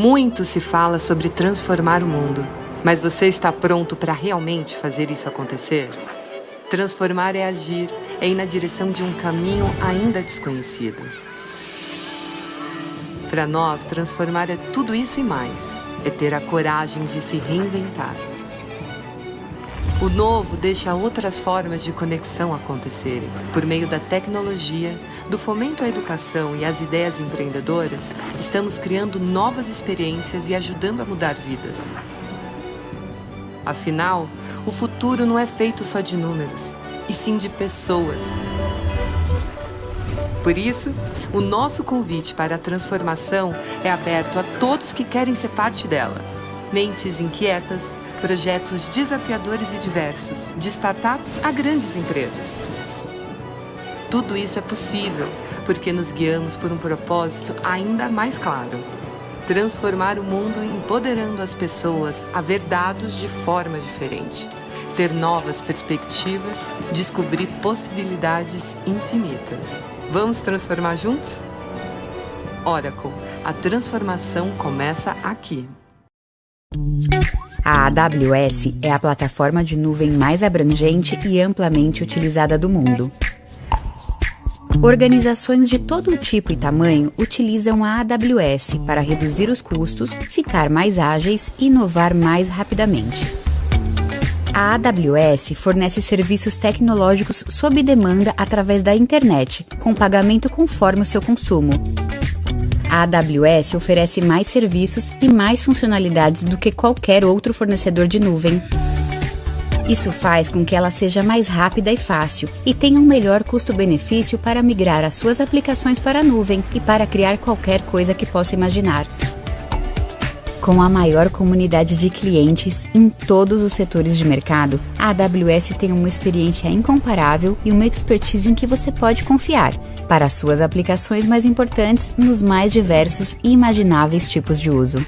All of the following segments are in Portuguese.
Muito se fala sobre transformar o mundo, mas você está pronto para realmente fazer isso acontecer? Transformar é agir, é ir na direção de um caminho ainda desconhecido. Para nós, transformar é tudo isso e mais. É ter a coragem de se reinventar. O novo deixa outras formas de conexão acontecerem. Por meio da tecnologia, do fomento à educação e às ideias empreendedoras, estamos criando novas experiências e ajudando a mudar vidas. Afinal, o futuro não é feito só de números, e sim de pessoas. Por isso, o nosso convite para a transformação é aberto a todos que querem ser parte dela. Mentes inquietas, projetos desafiadores e diversos, de startup a grandes empresas. Tudo isso é possível porque nos guiamos por um propósito ainda mais claro: transformar o mundo empoderando as pessoas a ver dados de forma diferente, ter novas perspectivas, descobrir possibilidades infinitas. Vamos transformar juntos? Oracle, a transformação começa aqui. A AWS é a plataforma de nuvem mais abrangente e amplamente utilizada do mundo. Organizações de todo tipo e tamanho utilizam a AWS para reduzir os custos, ficar mais ágeis e inovar mais rapidamente. A AWS fornece serviços tecnológicos sob demanda através da internet, com pagamento conforme o seu consumo. A AWS oferece mais serviços e mais funcionalidades do que qualquer outro fornecedor de nuvem. Isso faz com que ela seja mais rápida e fácil e tenha um melhor custo-benefício para migrar as suas aplicações para a nuvem e para criar qualquer coisa que possa imaginar. Com a maior comunidade de clientes em todos os setores de mercado, a AWS tem uma experiência incomparável e uma expertise em que você pode confiar para as suas aplicações mais importantes nos mais diversos e imagináveis tipos de uso.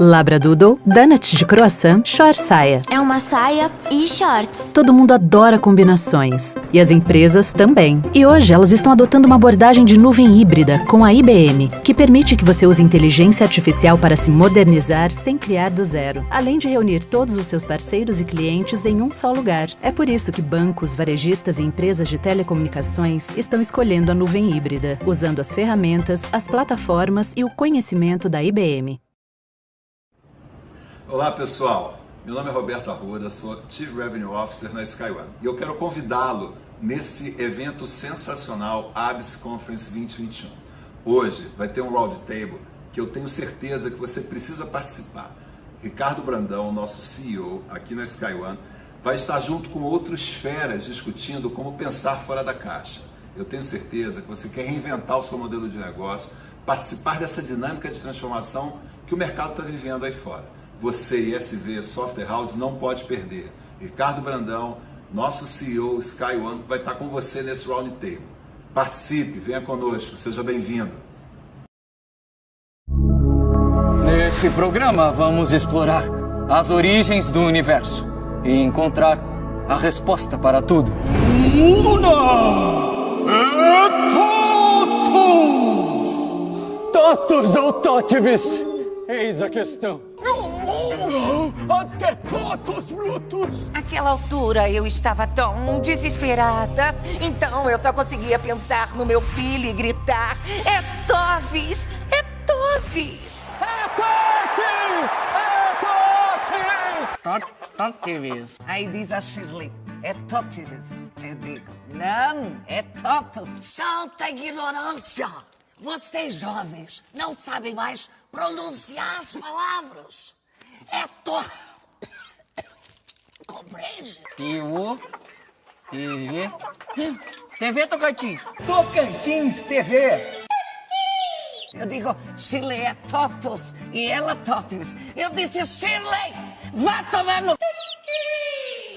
Labradoodle, donut de croissant, short saia. É uma saia e shorts. Todo mundo adora combinações. E as empresas também. E hoje elas estão adotando uma abordagem de nuvem híbrida com a IBM, que permite que você use inteligência artificial para se modernizar sem criar do zero, além de reunir todos os seus parceiros e clientes em um só lugar. É por isso que bancos, varejistas e empresas de telecomunicações estão escolhendo a nuvem híbrida, usando as ferramentas, as plataformas e o conhecimento da IBM. Olá pessoal, meu nome é Roberto Arruda, sou Chief Revenue Officer na SkyOne e eu quero convidá-lo nesse evento sensacional ABS Conference 2021. Hoje vai ter um roundtable que eu tenho certeza que você precisa participar. Ricardo Brandão, nosso CEO aqui na SkyOne, vai estar junto com outros feras discutindo como pensar fora da caixa. Eu tenho certeza que você quer reinventar o seu modelo de negócio, participar dessa dinâmica de transformação que o mercado está vivendo aí fora. Você e SV Software House não pode perder. Ricardo Brandão, nosso CEO SkyOne, vai estar com você nesse roundtable. Participe, venha conosco, seja bem-vindo. Nesse programa vamos explorar as origens do universo e encontrar a resposta para tudo. O mundo não é Totus! Totus ou Totivis? Eis a questão. Até Totus Brutus! Naquela altura eu estava tão desesperada, então eu só conseguia pensar no meu filho e gritar: é Tovis! É Tovis! É Totis! É Totis! Totivis. Aí diz a Shirley: é Totivis. Eu digo: não, é Totus. Santa ignorância! Vocês jovens não sabem mais pronunciar as palavras. É Compreende? TV Tocantins. Tocantins TV. Eu digo: Shirley é Totus e ela Totis. Eu disse: Shirley, vá tomar no...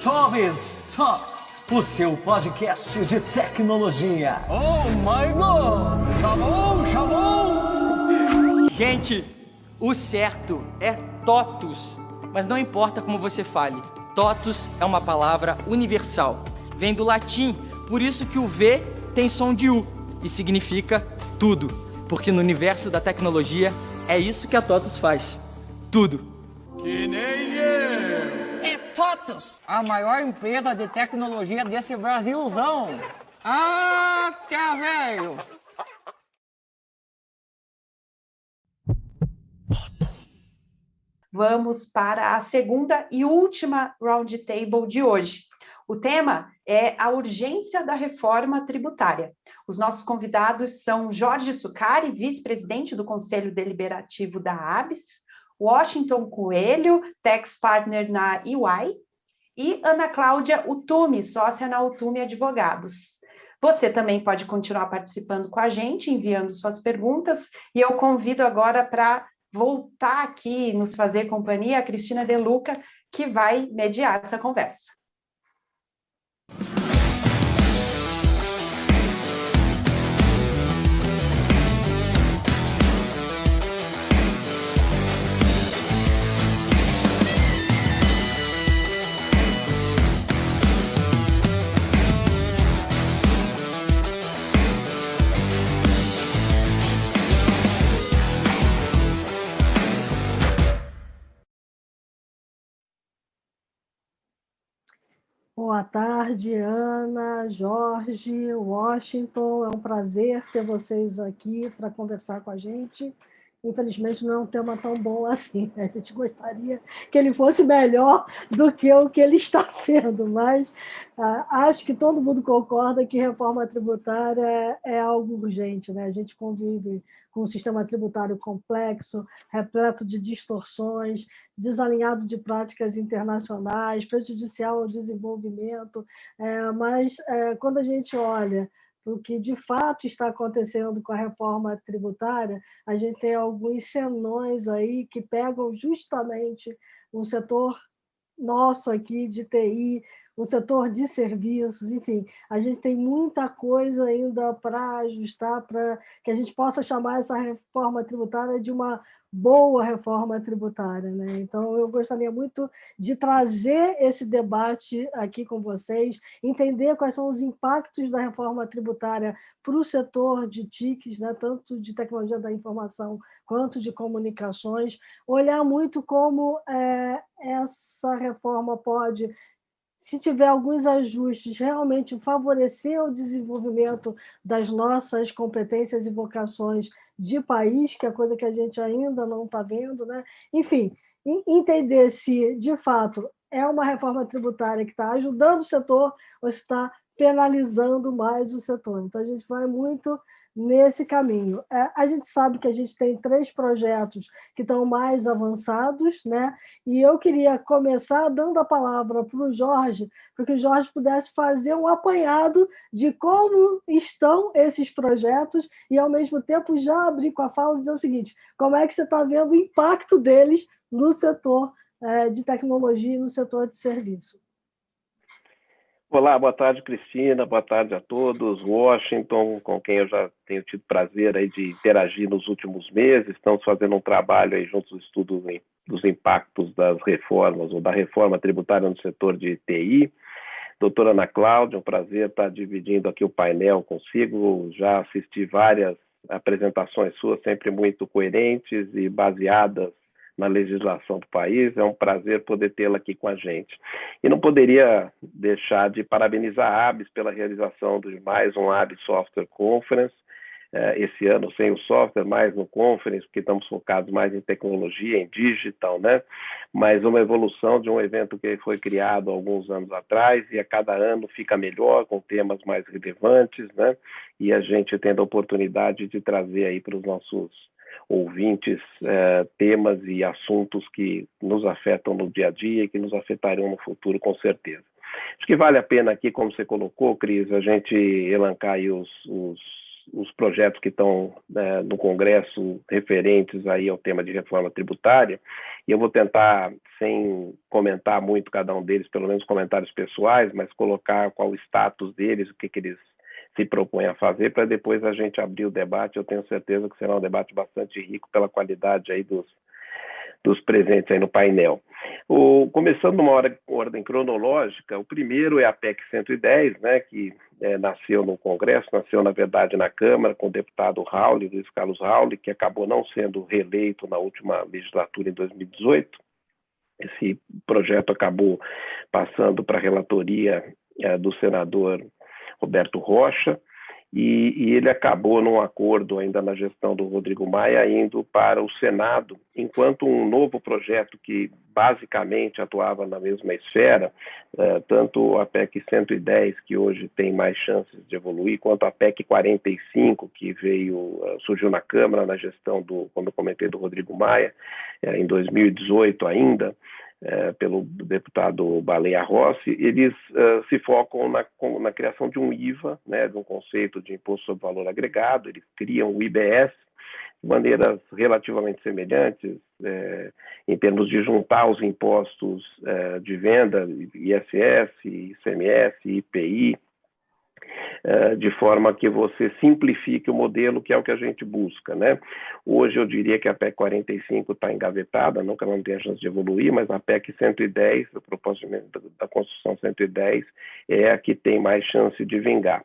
Tovis Talks, o seu podcast de tecnologia. Oh my God! Shalom! Gente, o certo é totus, mas não importa como você fale. Totus é uma palavra universal. Vem do latim, por isso que o V tem som de U e significa tudo. Porque no universo da tecnologia, é isso que a TOTUS faz. Tudo. Que nem eu! É TOTUS, a maior empresa de tecnologia desse Brasilzão. Ah, tia velho! Vamos para a segunda e última roundtable de hoje. O tema é a urgência da reforma tributária. Os nossos convidados são Jorge Sucari, vice-presidente do Conselho Deliberativo da ABS, Washington Coelho, tax partner na EY, e Ana Cláudia Utumi, sócia na Utumi Advogados. Você também pode continuar participando com a gente, enviando suas perguntas, e eu convido agora para voltar aqui nos fazer companhia a Cristina De Luca, que vai mediar essa conversa. Boa tarde, Ana, Jorge, Washington. É um prazer ter vocês aqui para conversar com a gente. Infelizmente, não é um tema tão bom assim. A gente gostaria que ele fosse melhor do que o que ele está sendo, mas acho que todo mundo concorda que reforma tributária é algo urgente, né? A gente convive com um sistema tributário complexo, repleto de distorções, desalinhado de práticas internacionais, prejudicial ao desenvolvimento, mas quando a gente olha o que de fato está acontecendo com a reforma tributária, a gente tem alguns senões aí que pegam justamente o setor nosso aqui de TI, o setor de serviços, enfim, a gente tem muita coisa ainda para ajustar para que a gente possa chamar essa reforma tributária de uma boa reforma tributária, né? Então, eu gostaria muito de trazer esse debate aqui com vocês, entender quais são os impactos da reforma tributária para o setor de TICs, né? Tanto de tecnologia da informação quanto de comunicações, olhar muito como essa reforma pode, se tiver alguns ajustes, realmente favorecer o desenvolvimento das nossas competências e vocações de país, que é coisa que a gente ainda não está vendo, né? Enfim, entender se, de fato, é uma reforma tributária que está ajudando o setor ou se está penalizando mais o setor. Então, a gente vai muito nesse caminho. A gente sabe que a gente tem 3 projetos que estão mais avançados, né? E eu queria começar dando a palavra para o Jorge, para que o Jorge pudesse fazer um apanhado de como estão esses projetos e, ao mesmo tempo, já abrir com a fala e dizer o seguinte: como é que você está vendo o impacto deles no setor de tecnologia e no setor de serviço? Olá, boa tarde, Cristina, boa tarde a todos. Washington, com quem eu já tenho tido prazer aí de interagir nos últimos meses, estamos fazendo um trabalho aí juntos no estudo dos impactos das reformas ou da reforma tributária no setor de TI. Doutora Ana Cláudia, um prazer estar dividindo aqui o painel consigo. Já assisti várias apresentações suas, sempre muito coerentes e baseadas na legislação do país. É um prazer poder tê-la aqui com a gente. E não poderia deixar de parabenizar a ABS pela realização de mais um ABS Software Conference, esse ano sem o software, mais no Conference, porque estamos focados mais em tecnologia, em digital, né? Mas uma evolução de um evento que foi criado há alguns anos atrás e a cada ano fica melhor, com temas mais relevantes, né? E a gente tendo a oportunidade de trazer aí para os nossos ouvintes temas e assuntos que nos afetam no dia a dia e que nos afetarão no futuro, com certeza. Acho que vale a pena aqui, como você colocou, Cris, a gente elencar aí os projetos que estão no Congresso referentes aí ao tema de reforma tributária, e eu vou tentar, sem comentar muito cada um deles, pelo menos comentários pessoais, mas colocar qual o status deles, o que eles se propõem a fazer, para depois a gente abrir o debate. Eu tenho certeza que será um debate bastante rico pela qualidade aí dos dos presentes aí no painel. Começando numa ordem cronológica, o primeiro é a PEC 110, né, que nasceu no Congresso, nasceu, na verdade, na Câmara, com o deputado Rauli, Luiz Carlos Rauli, que acabou não sendo reeleito na última legislatura, em 2018. Esse projeto acabou passando para a relatoria do senador Roberto Rocha, e ele acabou num acordo ainda na gestão do Rodrigo Maia, indo para o Senado, enquanto um novo projeto que basicamente atuava na mesma esfera, tanto a PEC 110, que hoje tem mais chances de evoluir, quanto a PEC 45, que surgiu na Câmara na gestão como eu comentei, do Rodrigo Maia, em 2018 ainda, pelo deputado Baleia Rossi, eles se focam na criação de um IVA, né, de um conceito de Imposto sobre Valor Agregado. Eles criam o IBS de maneiras relativamente semelhantes, em termos de juntar os impostos de venda, ISS, ICMS, IPI, de forma que você simplifique o modelo, que é o que a gente busca, né? Hoje eu diria que a PEC 45 está engavetada, não que ela não tenha chance de evoluir, mas a PEC 110, o propósito da Constituição 110, é a que tem mais chance de vingar.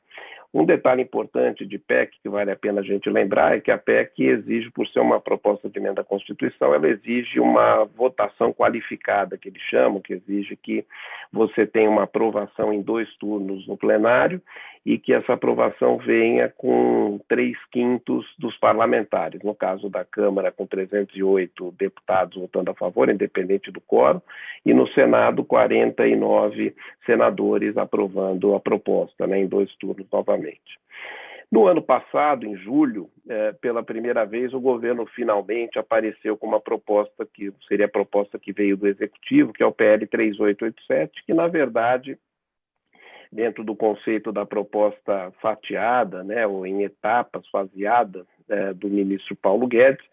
Um detalhe importante de PEC, que vale a pena a gente lembrar, é que a PEC exige, por ser uma proposta de emenda à Constituição, ela exige uma votação qualificada, que eles chamam, que exige que você tenha uma aprovação em 2 turnos no plenário e que essa aprovação venha com 3/5 dos parlamentares. No caso da Câmara, com 308 deputados votando a favor, independente do quórum, e no Senado, 49 senadores aprovando a proposta, né, em 2 turnos novamente. No ano passado, em julho, pela primeira vez, o governo finalmente apareceu com uma proposta que seria a proposta que veio do Executivo, que é o PL 3887, que, na verdade, dentro do conceito da proposta fatiada, né, ou em etapas faseadas, do ministro Paulo Guedes,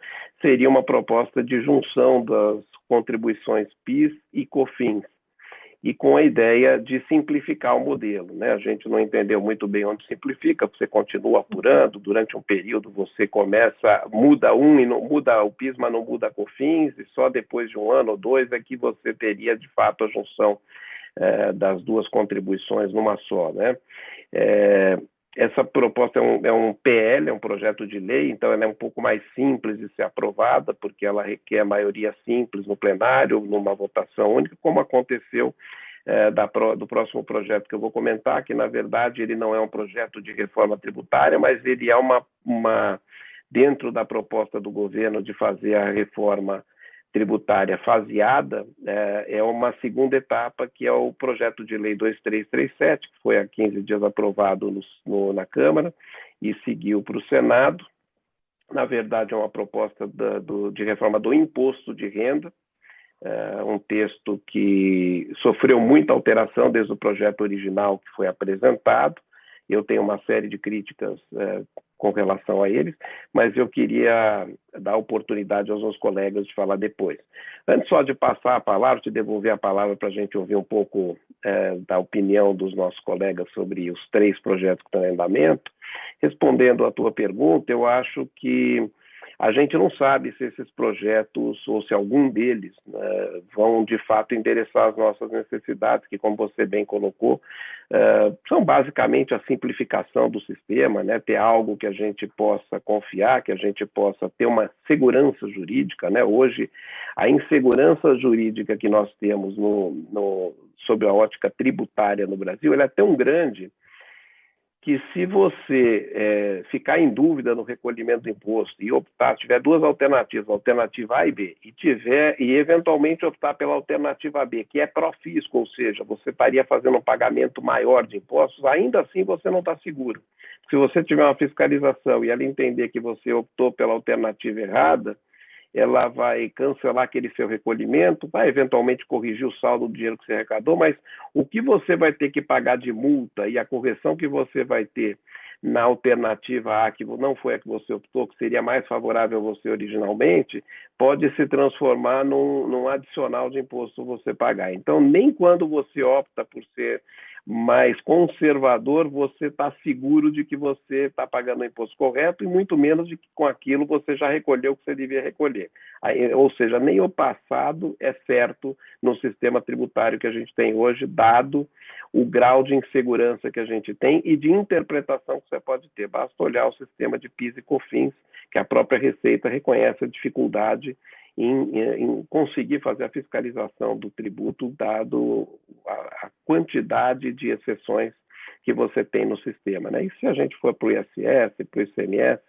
seria uma proposta de junção das contribuições PIS e COFINS, e com a ideia de simplificar o modelo, né? A gente não entendeu muito bem onde simplifica, você continua apurando, durante um período você muda e não muda o PIS, mas não muda a COFINS, e só depois de 1 ano ou 2 é que você teria, de fato, a junção das 2 contribuições numa só, né? Essa proposta é um PL, é um projeto de lei, então ela é um pouco mais simples de ser aprovada, porque ela requer maioria simples no plenário, numa votação única, como aconteceu do próximo projeto que eu vou comentar, que na verdade ele não é um projeto de reforma tributária, mas ele é dentro da proposta do governo de fazer a reforma tributária faseada, é uma segunda etapa, que é o projeto de lei 2337, que foi há 15 dias aprovado na Câmara e seguiu para o Senado. Na verdade, é uma proposta de reforma do imposto de renda, um texto que sofreu muita alteração desde o projeto original que foi apresentado. Eu tenho uma série de críticas com relação a eles, mas eu queria dar oportunidade aos meus colegas de falar depois. Antes só de passar a palavra, de devolver a palavra para a gente ouvir um pouco da opinião dos nossos colegas sobre os 3 projetos que estão em andamento, respondendo à tua pergunta, eu acho que a gente não sabe se esses projetos, ou se algum deles, vão de fato endereçar as nossas necessidades, que, como você bem colocou, são basicamente a simplificação do sistema, né? Ter algo que a gente possa confiar, que a gente possa ter uma segurança jurídica, né? Hoje, a insegurança jurídica que nós temos sob a ótica tributária no Brasil, ela é tão grande que, se você ficar em dúvida no recolhimento do imposto e tiver 2 alternativas, alternativa A e B, e eventualmente optar pela alternativa B, que é pró-fisco, ou seja, você estaria fazendo um pagamento maior de impostos, ainda assim você não está seguro. Se você tiver uma fiscalização e ela entender que você optou pela alternativa errada, ela vai cancelar aquele seu recolhimento, vai eventualmente corrigir o saldo do dinheiro que você arrecadou, mas o que você vai ter que pagar de multa e a correção que você vai ter na alternativa A, que não foi a que você optou, que seria mais favorável a você originalmente, pode se transformar num adicional de imposto você pagar. Então, nem quando você opta por ser mais conservador, você está seguro de que você está pagando o imposto correto e muito menos de que com aquilo você já recolheu o que você devia recolher. Aí, ou seja, nem o passado é certo no sistema tributário que a gente tem hoje, dado o grau de insegurança que a gente tem e de interpretação que você pode ter. Basta olhar o sistema de PIS e COFINS, que a própria Receita reconhece a dificuldade em conseguir fazer a fiscalização do tributo, dado a quantidade de exceções que você tem no sistema, né? E se a gente for para o ISS, para o ICMS,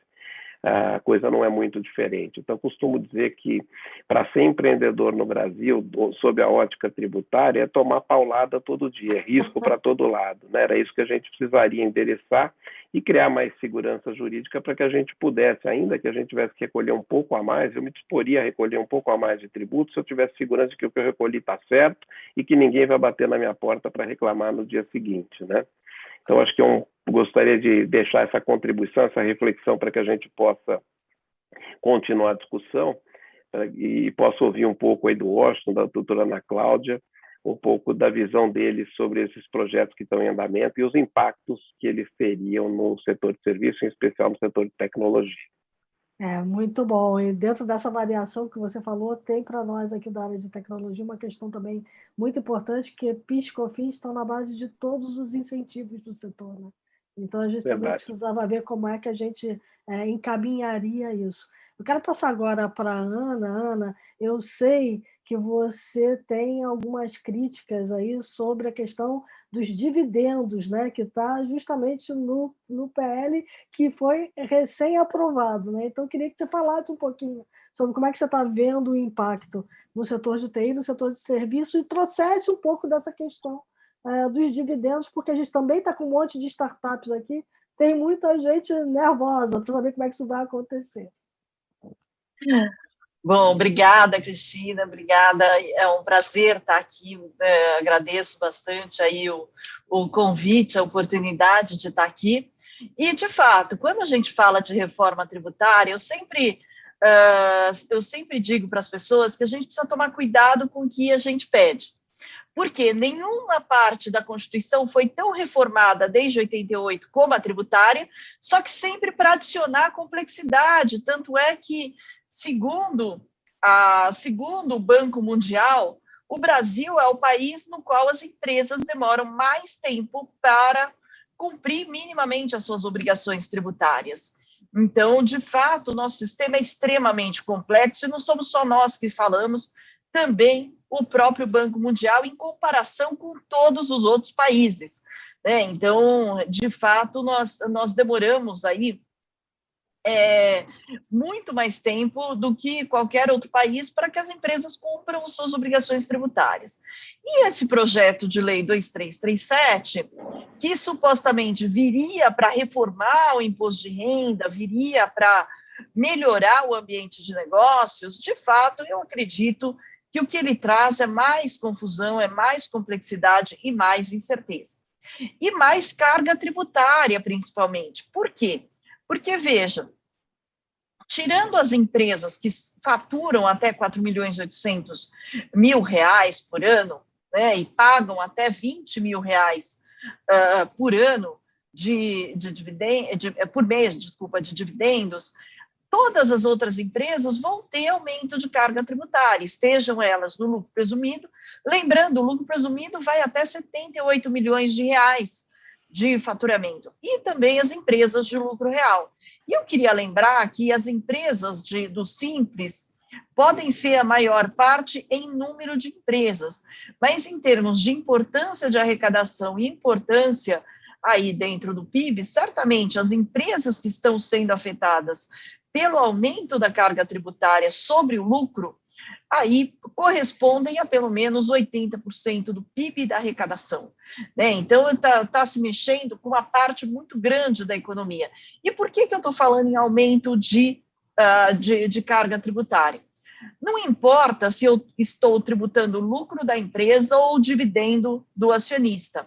a coisa não é muito diferente. Então, costumo dizer que para ser empreendedor no Brasil, sob a ótica tributária, é tomar paulada todo dia, risco para todo lado, né? Era isso que a gente precisaria endereçar e criar mais segurança jurídica para que a gente pudesse, ainda que a gente tivesse que recolher um pouco a mais, eu me disporia a recolher um pouco a mais de tributo se eu tivesse segurança de que o que eu recolhi está certo e que ninguém vai bater na minha porta para reclamar no dia seguinte, né? Então, acho que eu gostaria de deixar essa contribuição, essa reflexão para que a gente possa continuar a discussão e possa ouvir um pouco aí do Washington, da doutora Ana Cláudia, um pouco da visão deles sobre esses projetos que estão em andamento e os impactos que eles teriam no setor de serviço, em especial no setor de tecnologia. Muito bom. E dentro dessa variação que você falou, tem para nós aqui da área de tecnologia uma questão também muito importante, que PIS e COFINS estão na base de todos os incentivos do setor, né? Então, a gente também precisava ver como é que a gente encaminharia isso. Eu quero passar agora para a Ana. Ana, eu sei que você tem algumas críticas aí sobre a questão dos dividendos, né, que está justamente no PL que foi recém-aprovado, né? Então, eu queria que você falasse um pouquinho sobre como é que você está vendo o impacto no setor de TI, no setor de serviço, e trouxesse um pouco dessa questão dos dividendos, porque a gente também está com um monte de startups aqui, tem muita gente nervosa para saber como é que isso vai acontecer. Bom, obrigada, Cristina, obrigada, é um prazer estar aqui, agradeço bastante aí o convite, a oportunidade de estar aqui, e, de fato, quando a gente fala de reforma tributária, eu sempre digo para as pessoas que a gente precisa tomar cuidado com o que a gente pede, porque nenhuma parte da Constituição foi tão reformada desde 88 como a tributária, só que sempre para adicionar complexidade, tanto é que, segundo o Banco Mundial, o Brasil é o país no qual as empresas demoram mais tempo para cumprir minimamente as suas obrigações tributárias. Então, de fato, o nosso sistema é extremamente complexo e não somos só nós que falamos, também o próprio Banco Mundial em comparação com todos os outros países, né? Então, de fato, nós demoramos aí muito mais tempo do que qualquer outro país para que as empresas cumpram as suas obrigações tributárias. E esse projeto de lei 2337, que supostamente viria para reformar o imposto de renda, viria para melhorar o ambiente de negócios, de fato, eu acredito que o que ele traz é mais confusão, é mais complexidade e mais incerteza. E mais carga tributária, principalmente. Por quê? Porque, veja, tirando as empresas que faturam até R$ 4.800.000 por ano, né, e pagam até R$ 20.000 por ano por mês, de dividendos, todas as outras empresas vão ter aumento de carga tributária, estejam elas no lucro presumido. Lembrando, o lucro presumido vai até R$ 78 milhões de faturamento, e também as empresas de lucro real. E eu queria lembrar que as empresas do Simples podem ser a maior parte em número de empresas, mas em termos de importância de arrecadação e importância aí dentro do PIB, certamente as empresas que estão sendo afetadas pelo aumento da carga tributária sobre o lucro, aí correspondem a pelo menos 80% do PIB da arrecadação, né? Então, está se mexendo com uma parte muito grande da economia. E por que eu estou falando em aumento de carga tributária? Não importa se eu estou tributando o lucro da empresa ou o dividendo do acionista.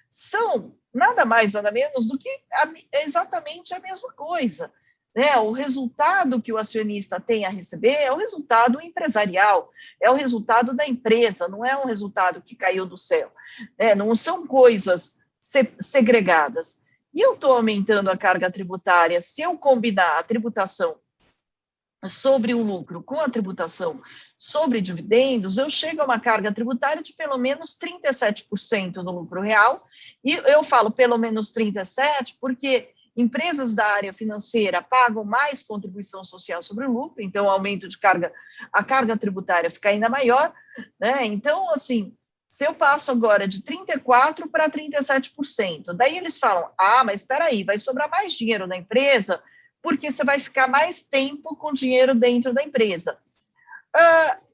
São nada mais, nada menos do que exatamente a mesma coisa. né? O resultado que o acionista tem a receber é o resultado empresarial, é o resultado da empresa, não é um resultado que caiu do céu, né? Não são coisas segregadas. E eu estou aumentando a carga tributária, se eu combinar a tributação sobre o lucro com a tributação sobre dividendos, eu chego a uma carga tributária de pelo menos 37% no lucro real, e eu falo pelo menos 37% porque empresas da área financeira pagam mais contribuição social sobre o lucro, então o aumento de carga, a carga tributária fica ainda maior, né? Então, assim, se eu passo agora de 34% para 37%, daí eles falam, mas espera aí, vai sobrar mais dinheiro na empresa, porque você vai ficar mais tempo com dinheiro dentro da empresa.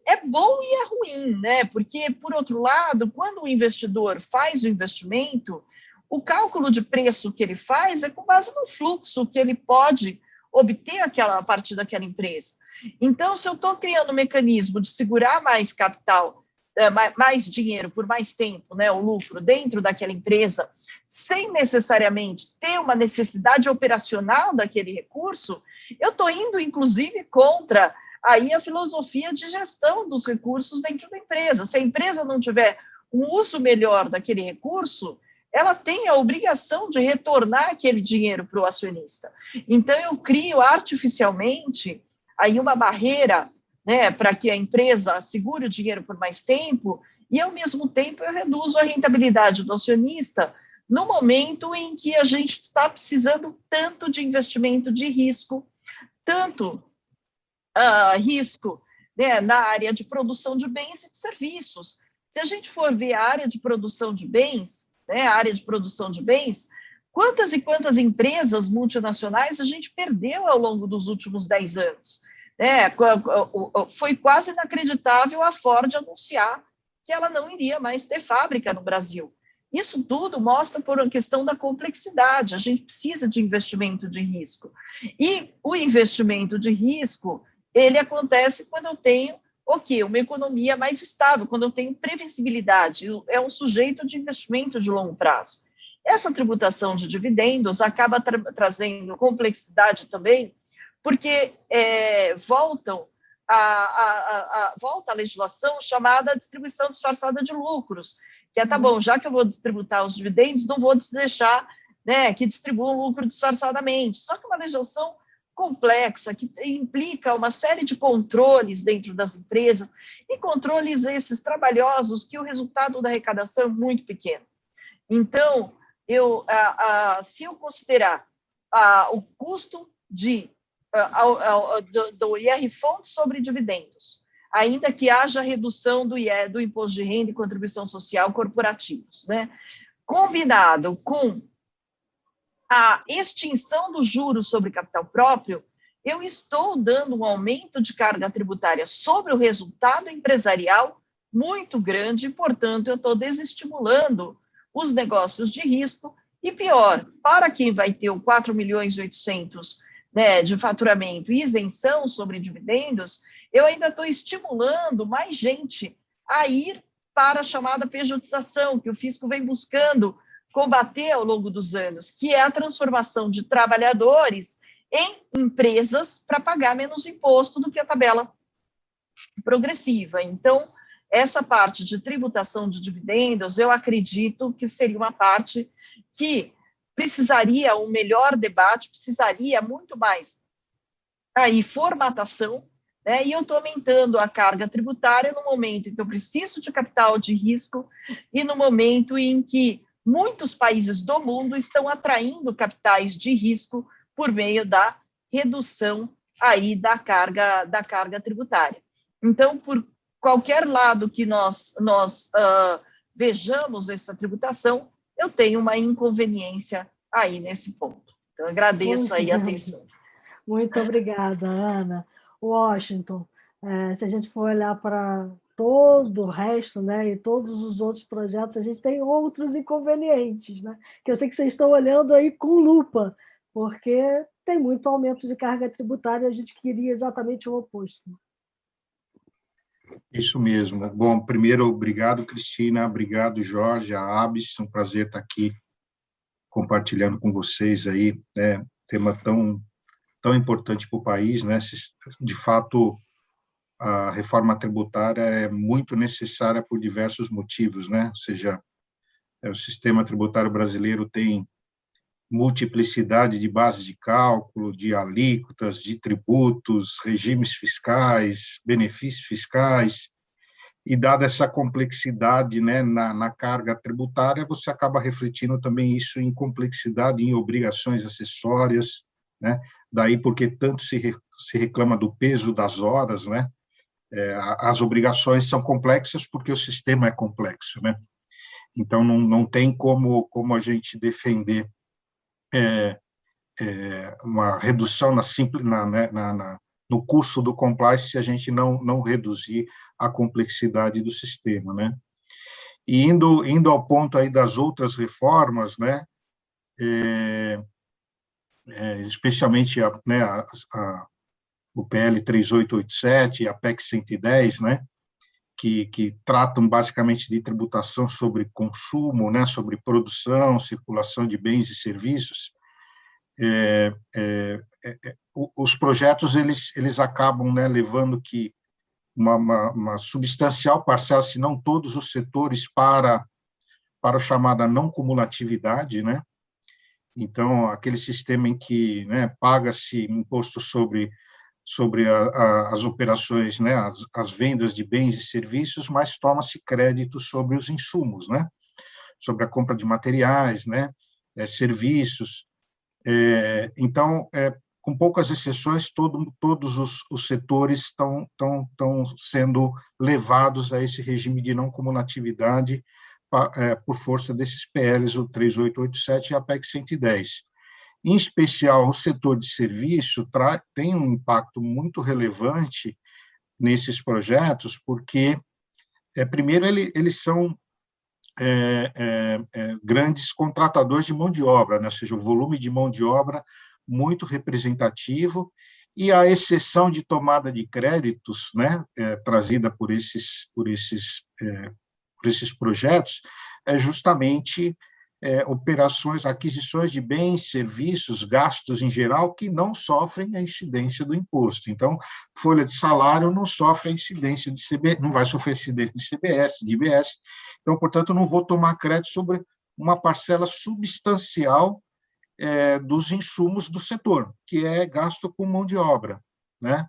É bom e é ruim, né? Porque, por outro lado, quando o investidor faz o investimento, o cálculo de preço que ele faz é com base no fluxo que ele pode obter a partir daquela empresa. Então, se eu estou criando um mecanismo de segurar mais capital, mais dinheiro por mais tempo, né, o lucro dentro daquela empresa, sem necessariamente ter uma necessidade operacional daquele recurso, eu estou indo, inclusive, contra aí a filosofia de gestão dos recursos dentro da empresa. Se a empresa não tiver um uso melhor daquele recurso, ela tem a obrigação de retornar aquele dinheiro para o acionista. Então, eu crio artificialmente aí uma barreira, né, para que a empresa segure o dinheiro por mais tempo, e, ao mesmo tempo, eu reduzo a rentabilidade do acionista no momento em que a gente está precisando tanto de investimento de risco, tanto risco, né, na área de produção de bens e de serviços. Se a gente for ver a área de produção de bens, né, a área de produção de bens, quantas e quantas empresas multinacionais a gente perdeu ao longo dos últimos 10 anos? Foi quase inacreditável a Ford anunciar que ela não iria mais ter fábrica no Brasil. Isso tudo mostra por uma questão da complexidade, a gente precisa de investimento de risco. E o investimento de risco, ele acontece quando eu tenho uma economia mais estável, quando eu tenho previsibilidade, é um sujeito de investimento de longo prazo. Essa tributação de dividendos acaba trazendo complexidade também, porque volta a legislação chamada distribuição disfarçada de lucros, que tá bom, já que eu vou tributar os dividendos, não vou deixar, né, que distribuam lucro disfarçadamente. Só que é uma legislação complexa, que implica uma série de controles dentro das empresas, e controles esses trabalhosos, que o resultado da arrecadação é muito pequeno. Então, se eu considerar o custo do IR-Fonte sobre dividendos, ainda que haja redução do imposto de renda e contribuição social corporativos, né, combinado com a extinção dos juros sobre capital próprio, eu estou dando um aumento de carga tributária sobre o resultado empresarial muito grande, e, portanto, eu estou desestimulando os negócios de risco, e pior, para quem vai ter o 4.800.000, né, de faturamento e isenção sobre dividendos, eu ainda estou estimulando mais gente a ir para a chamada pejotização, que o fisco vem buscando combater ao longo dos anos, que é a transformação de trabalhadores em empresas para pagar menos imposto do que a tabela progressiva. Então, essa parte de tributação de dividendos, eu acredito que seria uma parte que precisaria um melhor debate, precisaria muito mais aí formatação, né? E eu estou aumentando a carga tributária no momento em que eu preciso de capital de risco e no momento em que muitos países do mundo estão atraindo capitais de risco por meio da redução aí da carga tributária. Então, por qualquer lado que nós vejamos essa tributação, eu tenho uma inconveniência aí nesse ponto. Então, eu agradeço aí a atenção. Muito obrigada, Ana. Washington, se a gente for olhar para todo o resto, né, e todos os outros projetos, a gente tem outros inconvenientes, né, que eu sei que vocês estão olhando aí com lupa, porque tem muito aumento de carga tributária, a gente queria exatamente o oposto. Isso mesmo. Bom, primeiro, obrigado, Cristina, obrigado, Jorge, a Abis, é um prazer estar aqui compartilhando com vocês aí, né, tema tão tão importante para o país, né? De fato, a reforma tributária é muito necessária por diversos motivos, né? Ou seja, o sistema tributário brasileiro tem multiplicidade de bases de cálculo, de alíquotas, de tributos, regimes fiscais, benefícios fiscais, e dada essa complexidade, né, na carga tributária, você acaba refletindo também isso em complexidade, em obrigações acessórias, né? Daí porque tanto se reclama do peso das horas, né? As obrigações são complexas porque o sistema é complexo, né? Então, não tem como a gente defender uma redução no custo do compliance se a gente não reduzir a complexidade do sistema, né? E indo ao ponto aí das outras reformas, né? Especialmente o PL 3887 e a PEC 110, né? Que tratam basicamente de tributação sobre consumo, né? Sobre produção, circulação de bens e serviços. Os projetos eles acabam, né, levando que uma substancial parcela, se não todos os setores, para a chamada não cumulatividade, né? Então, aquele sistema em que, né, paga-se imposto sobre as operações, né, as vendas de bens e serviços, mas toma-se crédito sobre os insumos, né? Sobre a compra de materiais, né, serviços. Então, com poucas exceções, todos os setores estão sendo levados a esse regime de não cumulatividade por força desses PLs, o 3887 e a PEC 110. Em especial, o setor de serviço tem um impacto muito relevante nesses projetos, porque, primeiro, eles são grandes contratadores de mão de obra, né? Ou seja, o volume de mão de obra muito representativo, e a exceção de tomada de créditos, né, trazida por esses projetos, é justamente operações, aquisições de bens, serviços, gastos em geral, que não sofrem a incidência do imposto. Então, folha de salário não sofre a incidência de CBS, não vai sofrer incidência de CBS, de IBS. Então, portanto, eu não vou tomar crédito sobre uma parcela substancial dos insumos do setor, que é gasto com mão de obra, né?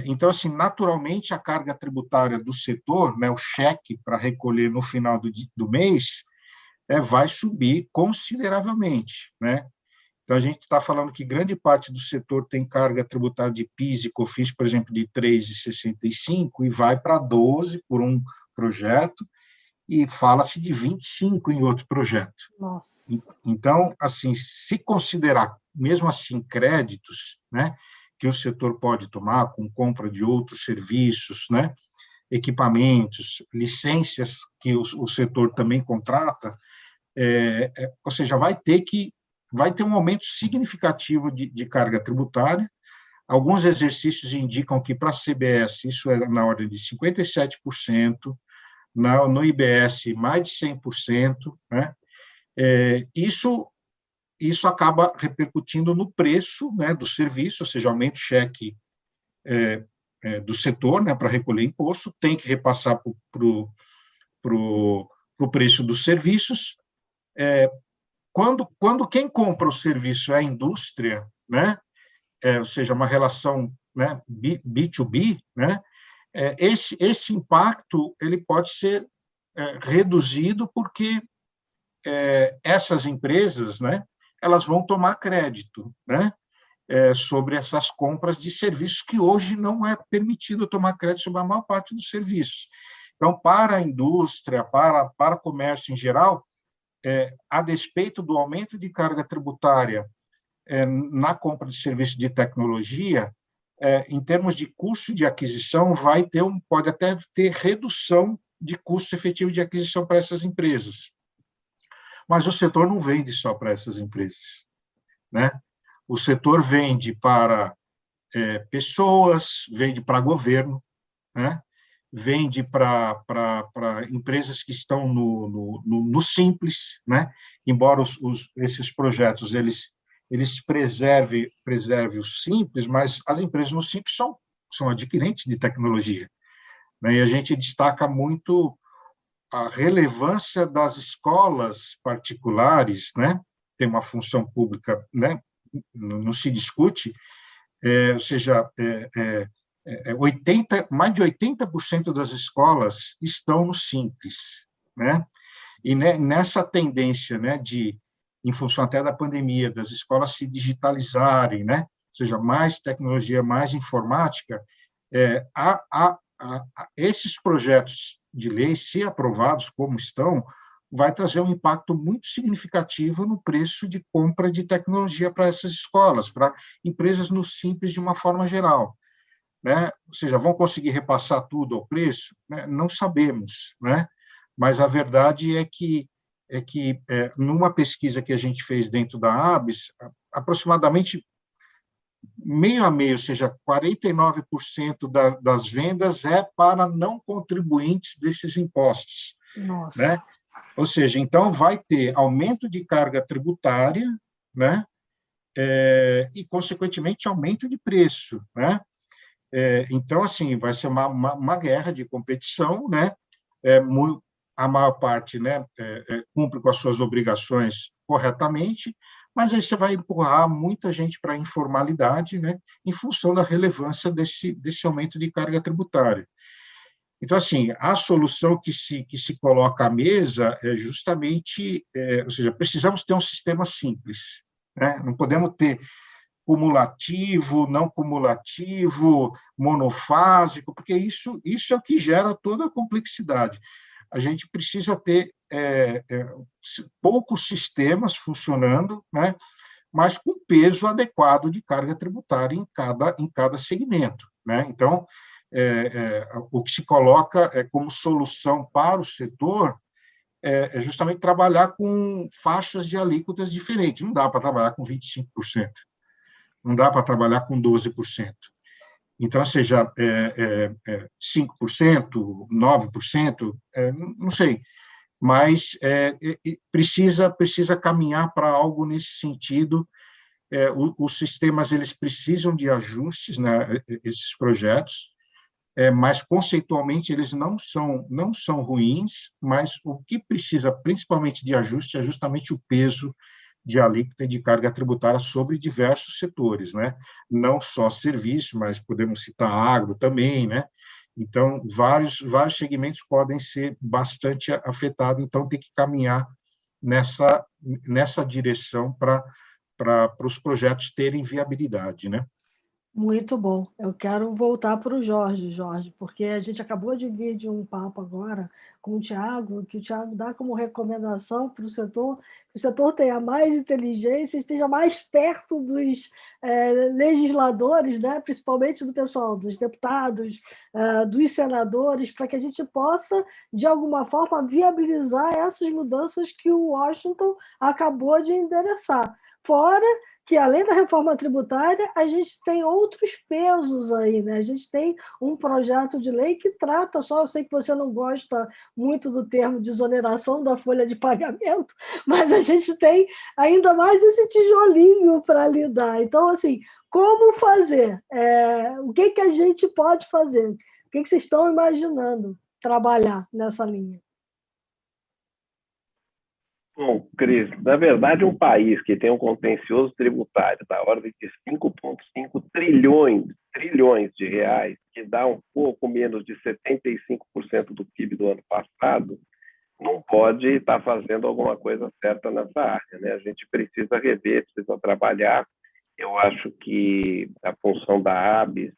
Então, assim, naturalmente, a carga tributária do setor, né, o cheque para recolher no final do mês, vai subir consideravelmente, né? Então, a gente está falando que grande parte do setor tem carga tributária de PIS e COFINS, por exemplo, de 3,65 e vai para 12 por um projeto, e fala-se de 25 em outro projeto. Nossa. Então, assim, se considerar, mesmo assim, créditos, né, que o setor pode tomar com compra de outros serviços, né, equipamentos, licenças que o setor também contrata, ou seja, vai ter um aumento significativo de carga tributária. Alguns exercícios indicam que, para a CBS, isso é na ordem de 57%, no IBS, mais de 100%, né? Isso acaba repercutindo no preço, né, do serviço, ou seja, aumenta o cheque do setor, né, para recolher imposto, tem que repassar para o preço dos serviços. Quando quem compra o serviço é a indústria, né, ou seja, uma relação, né, B2B, né, esse impacto ele pode ser reduzido porque essas empresas, né, elas vão tomar crédito, né, sobre essas compras de serviços que hoje não é permitido tomar crédito sobre a maior parte dos serviços. Então, para a indústria, para o comércio em geral, a despeito do aumento de carga tributária na compra de serviços de tecnologia, em termos de custo de aquisição, pode até ter redução de custo efetivo de aquisição para essas empresas. Mas o setor não vende só para essas empresas, né? O setor vende para pessoas, vende para governo, né? Vende para empresas que estão no simples, né? Embora esses projetos eles preserve o simples, mas as empresas no simples são adquirentes de tecnologia, né? E a gente destaca muito a relevância das escolas particulares, né? Tem uma função pública, né? Não se discute, ou seja, mais de 80% das escolas estão no simples, né? E nessa tendência, né, em função até da pandemia, das escolas se digitalizarem, né? Ou seja, mais tecnologia, mais informática, esses projetos de lei, se aprovados como estão, vai trazer um impacto muito significativo no preço de compra de tecnologia para essas escolas, para empresas no simples de uma forma geral, né? Ou seja, vão conseguir repassar tudo ao preço? Né? Não sabemos, né? Mas a verdade é que numa pesquisa que a gente fez dentro da ABS, aproximadamente meio a meio, ou seja, 49% das vendas é para não contribuintes desses impostos. Nossa. Né? Ou seja, então vai ter aumento de carga tributária, né? E, consequentemente, aumento de preço, né? Então, assim, vai ser uma guerra de competição, né? A maior parte, né, cumpre com as suas obrigações corretamente, mas aí você vai empurrar muita gente para a informalidade, né, em função da relevância desse aumento de carga tributária. Então, assim, a solução que se coloca à mesa é justamente, ou seja, precisamos ter um sistema simples, né? Não podemos ter cumulativo, não cumulativo, monofásico, porque isso é o que gera toda a complexidade. A gente precisa ter poucos sistemas funcionando, né, mas com peso adequado de carga tributária em cada segmento, né? Então, o que se coloca como solução para o setor é justamente trabalhar com faixas de alíquotas diferentes. Não dá para trabalhar com 25%, não dá para trabalhar com 12%. Então, seja 5%, 9%, não sei, mas precisa caminhar para algo nesse sentido. Os sistemas eles precisam de ajustes, né, esses projetos, mas conceitualmente eles não são ruins, mas o que precisa principalmente de ajuste é justamente o peso de alíquota e de carga tributária sobre diversos setores, né? Não só serviço, mas podemos citar agro também, né? Então, vários segmentos podem ser bastante afetados, então tem que caminhar nessa direção para os projetos terem viabilidade, né? Muito bom. Eu quero voltar para o Jorge, porque a gente acabou de vir de um papo agora com o Tiago, que o Tiago dá como recomendação para o setor, que o setor tenha mais inteligência, esteja mais perto dos legisladores, né? Principalmente do pessoal, dos deputados, dos senadores, para que a gente possa, de alguma forma, viabilizar essas mudanças que o Washington acabou de endereçar. Fora que, além da reforma tributária, a gente tem outros pesos aí, né? A gente tem um projeto de lei que trata só, eu sei que você não gosta muito do termo desoneração da folha de pagamento, mas a gente tem ainda mais esse tijolinho para lidar. Então, assim, como fazer? O que a gente pode fazer? O que vocês estão imaginando trabalhar nessa linha? Bom, Cris, na verdade, um país que tem um contencioso tributário da ordem de 5,5 trilhões de reais, que dá um pouco menos de 75% do PIB do ano passado, não pode estar fazendo alguma coisa certa nessa área, né? A gente precisa rever, precisa trabalhar. Eu acho que a função da ABS,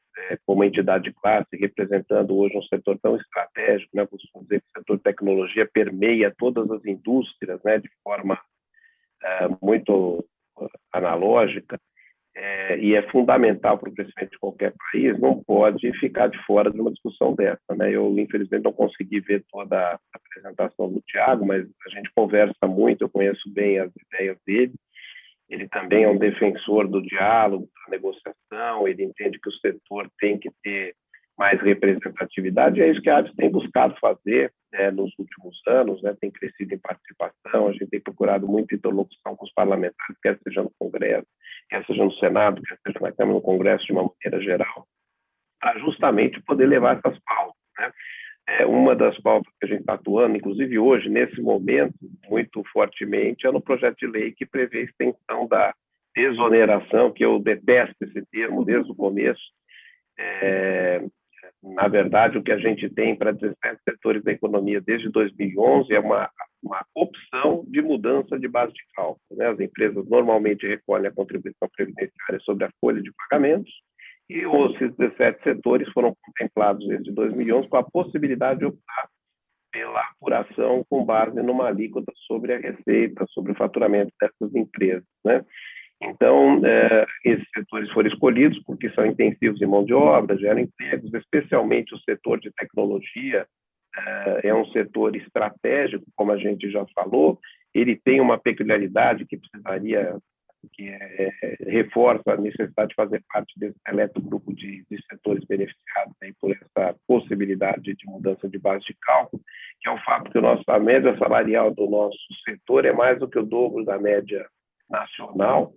como entidade de classe, representando hoje um setor tão estratégico, né? Vamos dizer que o setor de tecnologia permeia todas as indústrias, né? De forma muito analógica, e é fundamental para o crescimento de qualquer país, não pode ficar de fora de uma discussão dessa, né? Eu, infelizmente, não consegui ver toda a apresentação do Tiago, mas a gente conversa muito, eu conheço bem as ideias dele. Ele também é um defensor do diálogo, da negociação, ele entende que o setor tem que ter mais representatividade, e é isso que a ABS tem buscado fazer nos últimos anos, né, tem crescido em participação, a gente tem procurado muita interlocução com os parlamentares, quer seja no Congresso, quer seja no Senado, quer seja na Câmara, no Congresso, de uma maneira geral, para justamente poder levar essas pautas, né? Uma das pautas que a gente está atuando, inclusive hoje, nesse momento, muito fortemente, é no projeto de lei que prevê a extensão da desoneração, que eu detesto esse termo desde o começo. Na verdade, o que a gente tem para 17 setores da economia desde 2011 é uma opção de mudança de base de cálculo, né? As empresas normalmente recolhem a contribuição previdenciária sobre a folha de pagamentos, e esses 17 setores foram contemplados desde 2011 com a possibilidade de optar pela apuração com base numa alíquota sobre a receita, sobre o faturamento dessas empresas, né? Então, esses setores foram escolhidos porque são intensivos em mão de obra, geram empregos, especialmente o setor de tecnologia, é um setor estratégico, como a gente já falou, ele tem uma peculiaridade que reforça a necessidade de fazer parte desse seleto grupo de setores beneficiados aí por essa possibilidade de mudança de base de cálculo, que é o fato que a média salarial do nosso setor é mais do que o dobro da média nacional.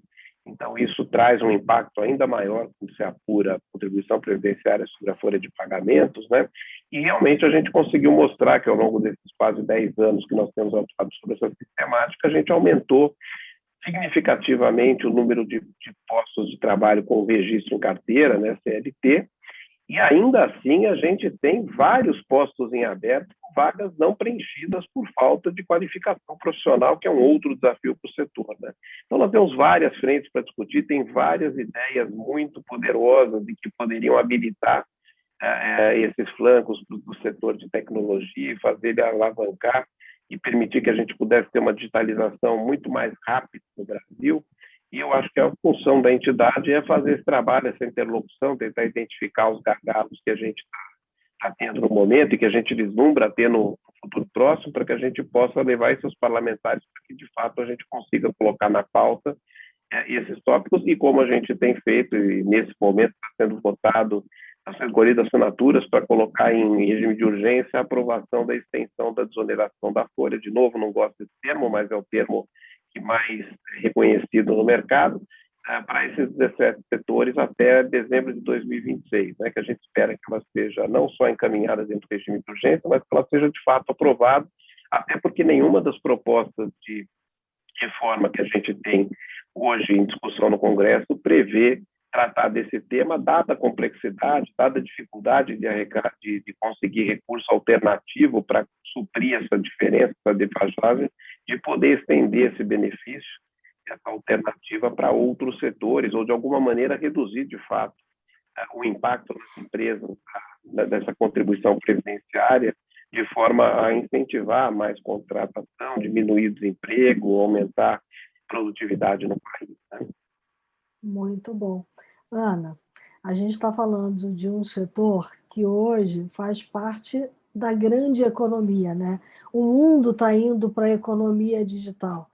Então, isso traz um impacto ainda maior quando se apura a contribuição previdenciária sobre a folha de pagamentos, né? E realmente a gente conseguiu mostrar que ao longo desses quase 10 anos que nós temos atuado sobre essa sistemática, a gente aumentou significativamente o número de postos de trabalho com registro em carteira, né, CLT, e ainda assim a gente tem vários postos em aberto, vagas não preenchidas por falta de qualificação profissional, que é um outro desafio para o setor, né? Então nós temos várias frentes para discutir, tem várias ideias muito poderosas e que poderiam habilitar esses flancos do setor de tecnologia e fazer ele alavancar e permitir que a gente pudesse ter uma digitalização muito mais rápida no Brasil. E eu acho que a função da entidade é fazer esse trabalho, essa interlocução, tentar identificar os gargalos que a gente está tendo no momento e que a gente vislumbra ter no futuro próximo, para que a gente possa levar isso aos parlamentares, para que, de fato, a gente consiga colocar na pauta esses tópicos. E como a gente tem feito, e nesse momento está sendo votado, está sendo colhidas assinaturas para colocar em regime de urgência a aprovação da extensão da desoneração da folha. De novo, não gosto desse termo, mas é o termo mais reconhecido no mercado, para esses 17 setores até dezembro de 2026, né, que a gente espera que ela seja não só encaminhada dentro do regime de urgência, mas que ela seja de fato aprovada, até porque nenhuma das propostas de reforma que a gente tem hoje em discussão no Congresso prevê tratar desse tema, dada a complexidade, dada a dificuldade de conseguir recurso alternativo para suprir essa diferença, essa defasagem, de poder estender esse benefício, essa alternativa para outros setores, ou de alguma maneira reduzir, de fato, o impacto nas empresas dessa contribuição previdenciária, de forma a incentivar mais contratação, diminuir o desemprego, aumentar a produtividade no país, né? Muito bom. Ana, a gente está falando de um setor que hoje faz parte da grande economia, né? O mundo está indo para a economia digital.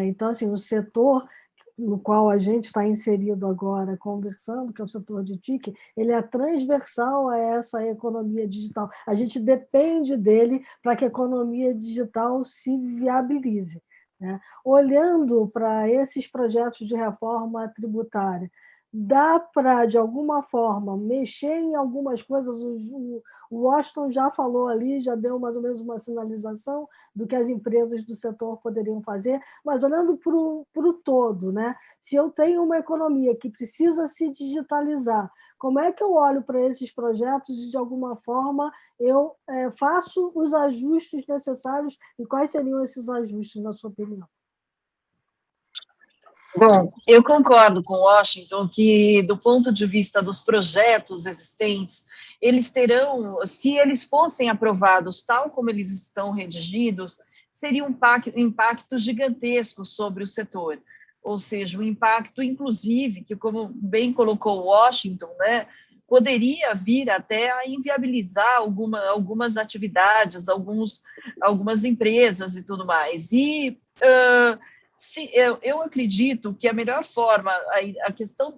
Então, assim, o setor no qual a gente está inserido agora, conversando, que é o setor de TIC, ele é transversal a essa economia digital. A gente depende dele para que a economia digital se viabilize, né? Olhando para esses projetos de reforma tributária, dá para, de alguma forma, mexer em algumas coisas? O Washington já falou ali, já deu mais ou menos uma sinalização do que as empresas do setor poderiam fazer, mas olhando para o todo, né? Se eu tenho uma economia que precisa se digitalizar, como é que eu olho para esses projetos e, de alguma forma, eu faço os ajustes necessários, e quais seriam esses ajustes, na sua opinião? Bom, eu concordo com Washington que, do ponto de vista dos projetos existentes, eles terão, se eles fossem aprovados tal como eles estão redigidos, seria um impacto gigantesco sobre o setor. Ou seja, um impacto, inclusive, que, como bem colocou Washington, né, poderia vir até a inviabilizar algumas atividades, algumas empresas e tudo mais. E eu acredito que a melhor forma,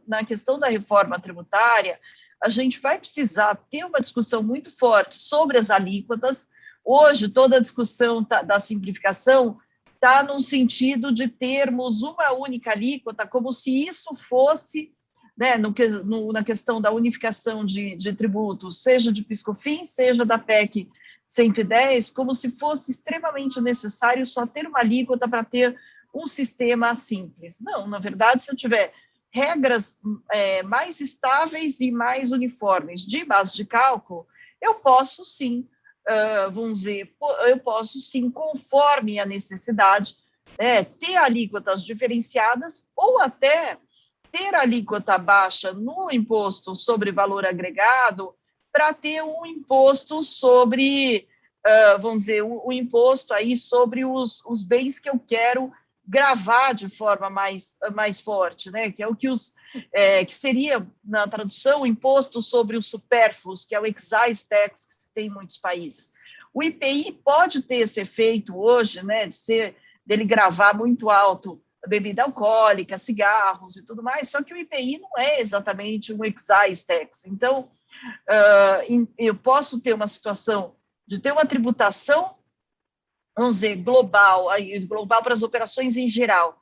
na questão da reforma tributária, a gente vai precisar ter uma discussão muito forte sobre as alíquotas. Hoje, toda a discussão da simplificação está no sentido de termos uma única alíquota, como se isso fosse, né, na questão da unificação de tributos, seja de PIS/COFINS, seja da PEC 110, como se fosse extremamente necessário só ter uma alíquota para ter um sistema simples. Não, na verdade, se eu tiver regras mais estáveis e mais uniformes de base de cálculo, eu posso sim, conforme a necessidade, ter alíquotas diferenciadas ou até ter alíquota baixa no imposto sobre valor agregado para ter um imposto sobre, um imposto aí sobre os bens que eu quero gravar de forma mais forte, né? Que é o que que seria, na tradução, o imposto sobre os supérfluos, que é o excise tax que se tem em muitos países. O IPI pode ter esse efeito hoje, né, dele gravar muito alto a bebida alcoólica, cigarros e tudo mais, só que o IPI não é exatamente um excise tax. Então, eu posso ter uma situação de ter uma tributação, vamos dizer, global para as operações em geral,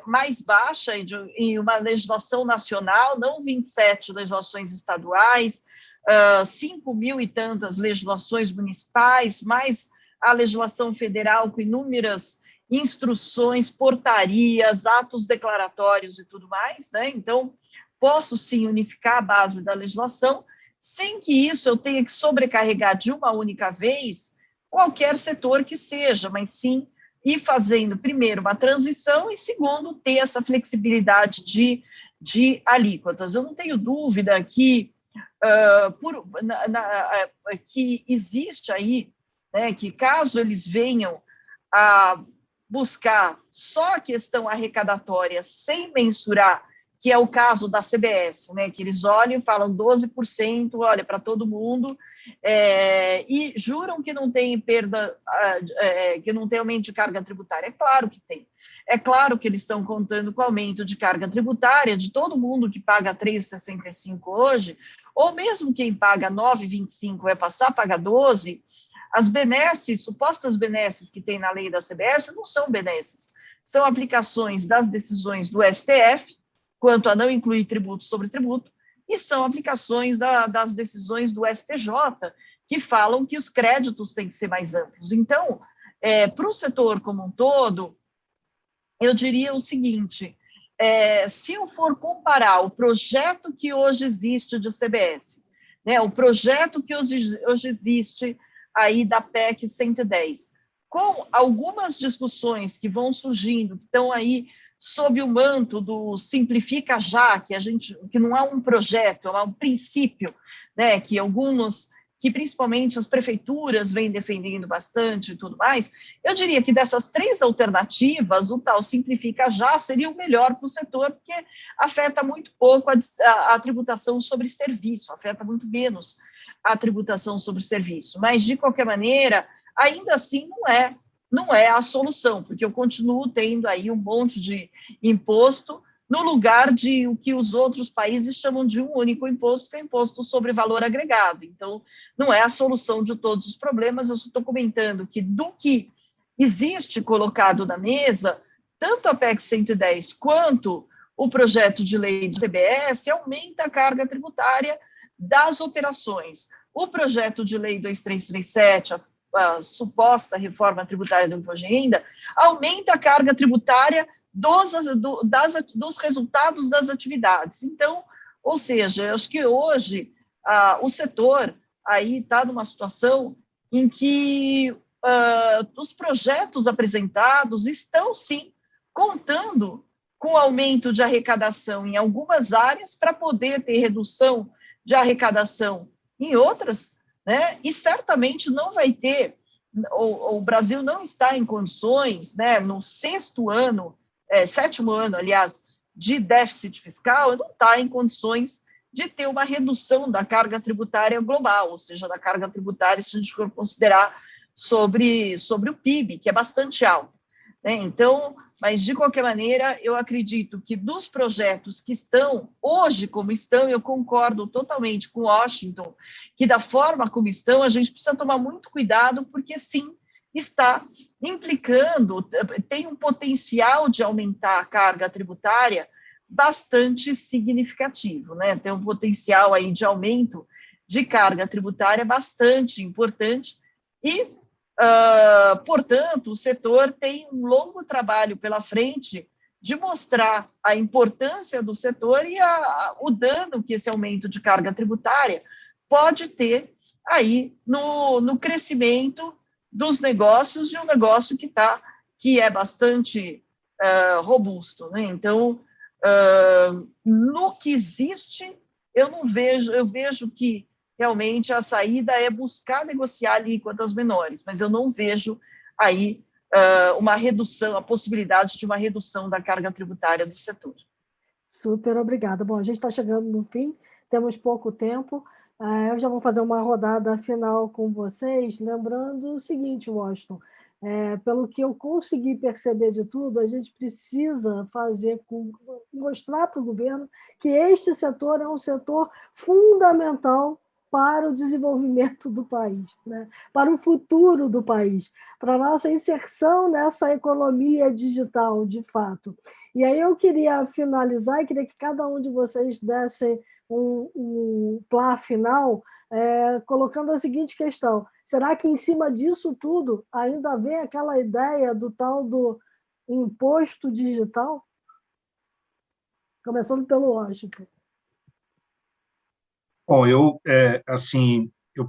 mais baixa em uma legislação nacional, não 27 legislações estaduais, 5.000 e tantas legislações municipais, mais a legislação federal com inúmeras instruções, portarias, atos declaratórios e tudo mais, né? Então, posso sim unificar a base da legislação, sem que isso eu tenha que sobrecarregar de uma única vez qualquer setor que seja, mas sim ir fazendo, primeiro, uma transição e, segundo, ter essa flexibilidade de alíquotas. Eu não tenho dúvida que, que existe aí, né, que caso eles venham a buscar só a questão arrecadatória sem mensurar, que é o caso da CBS, né, que eles olham e falam 12%, olha, para todo mundo, e juram que não tem perda, que não tem aumento de carga tributária. É claro que tem. É claro que eles estão contando com aumento de carga tributária de todo mundo que paga 3,65 hoje, ou mesmo quem paga 9,25 vai passar a pagar 12, as benesses, supostas benesses que tem na lei da CBS não são benesses, são aplicações das decisões do STF, quanto a não incluir tributo sobre tributo, e são aplicações das decisões do STJ, que falam que os créditos têm que ser mais amplos. Então, para o setor como um todo, eu diria o seguinte, se eu for comparar o projeto que hoje existe de CBS, né, o projeto que hoje existe aí da PEC 110, com algumas discussões que vão surgindo, que estão aí sob o manto do Simplifica Já, que não é um projeto, é um princípio, né, que principalmente as prefeituras vêm defendendo bastante e tudo mais, eu diria que dessas três alternativas, o tal Simplifica Já seria o melhor para o setor, porque afeta muito pouco a tributação sobre serviço, afeta muito menos a tributação sobre serviço, mas, de qualquer maneira, ainda assim não é a solução, porque eu continuo tendo aí um monte de imposto no lugar de o que os outros países chamam de um único imposto, que é o imposto sobre valor agregado. Então, não é a solução de todos os problemas, eu só estou comentando que do que existe colocado na mesa, tanto a PEC 110 quanto o projeto de lei do CBS aumenta a carga tributária das operações. O projeto de lei 2337, a suposta reforma tributária do imposto de renda, aumenta a carga tributária dos resultados das atividades. Então, ou seja, eu acho que hoje o setor aí está numa situação em que os projetos apresentados estão, sim, contando com aumento de arrecadação em algumas áreas para poder ter redução de arrecadação em outras, né? E certamente não vai ter, o Brasil não está em condições, né, no sétimo ano, aliás, de déficit fiscal, não está em condições de ter uma redução da carga tributária global, ou seja, da carga tributária, se a gente for considerar sobre o PIB, que é bastante alto. né? Então, mas de qualquer maneira, eu acredito que dos projetos que estão hoje como estão, eu concordo totalmente com Washington, que da forma como estão, a gente precisa tomar muito cuidado, porque sim, está implicando, tem um potencial de aumentar a carga tributária bastante significativo, né? Tem um potencial aí de aumento de carga tributária bastante importante e, portanto, o setor tem um longo trabalho pela frente de mostrar a importância do setor e o dano que esse aumento de carga tributária pode ter aí no crescimento dos negócios, de um negócio que é bastante robusto, né? Então, no que existe, eu vejo que realmente a saída é buscar negociar alíquotas menores, mas eu não vejo aí uma redução, a possibilidade de uma redução da carga tributária do setor. Super obrigada. Bom, a gente está chegando no fim, temos pouco tempo. Eu já vou fazer uma rodada final com vocês, lembrando o seguinte, Washington, pelo que eu consegui perceber de tudo, a gente precisa mostrar para o governo que este setor é um setor fundamental para o desenvolvimento do país, né? Para o futuro do país, para a nossa inserção nessa economia digital, de fato. E aí eu queria finalizar e queria que cada um de vocês desse um plá final, colocando a seguinte questão: será que em cima disso tudo ainda vem aquela ideia do tal do imposto digital? Começando pelo Washington. Bom, eu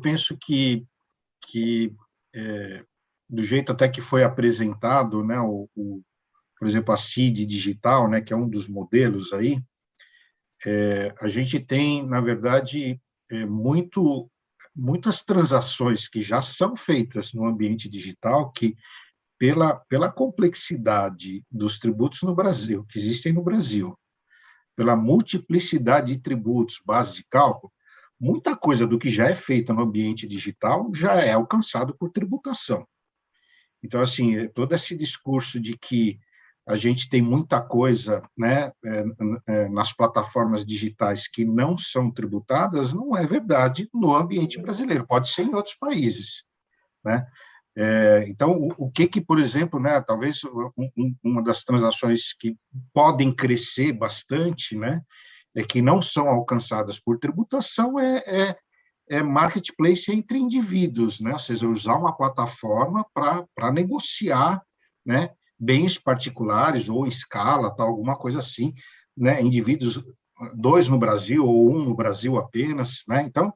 penso que do jeito até que foi apresentado, né, por exemplo, a CID digital, né, que é um dos modelos aí, a gente tem, na verdade, muitas transações que já são feitas no ambiente digital, que pela complexidade dos tributos no Brasil, que existem no Brasil, pela multiplicidade de tributos, base de cálculo, muita coisa do que já é feita no ambiente digital já é alcançado por tributação. Então, assim, todo esse discurso de que a gente tem muita coisa, né, nas plataformas digitais que não são tributadas, não é verdade no ambiente brasileiro, pode ser em outros países, né? Então, o que, por exemplo, né, talvez uma das transações que podem crescer bastante, né, que não são alcançadas por tributação marketplace entre indivíduos, né, ou seja, usar uma plataforma para negociar, né, bens particulares ou escala, tal, alguma coisa assim, né, indivíduos, 2 no Brasil ou 1 no Brasil apenas, né, então,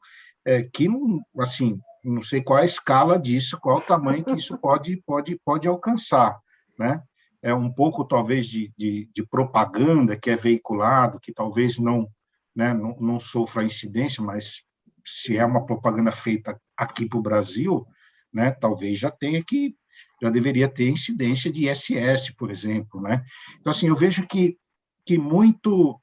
que não, assim, não sei qual é a escala disso, qual é o tamanho que isso pode alcançar, né? É um pouco, talvez, de propaganda que é veiculado, que talvez não, né, não sofra incidência, mas se é uma propaganda feita aqui para o Brasil, né, talvez já deveria ter incidência de ISS, por exemplo, né? Então, assim, eu vejo que muito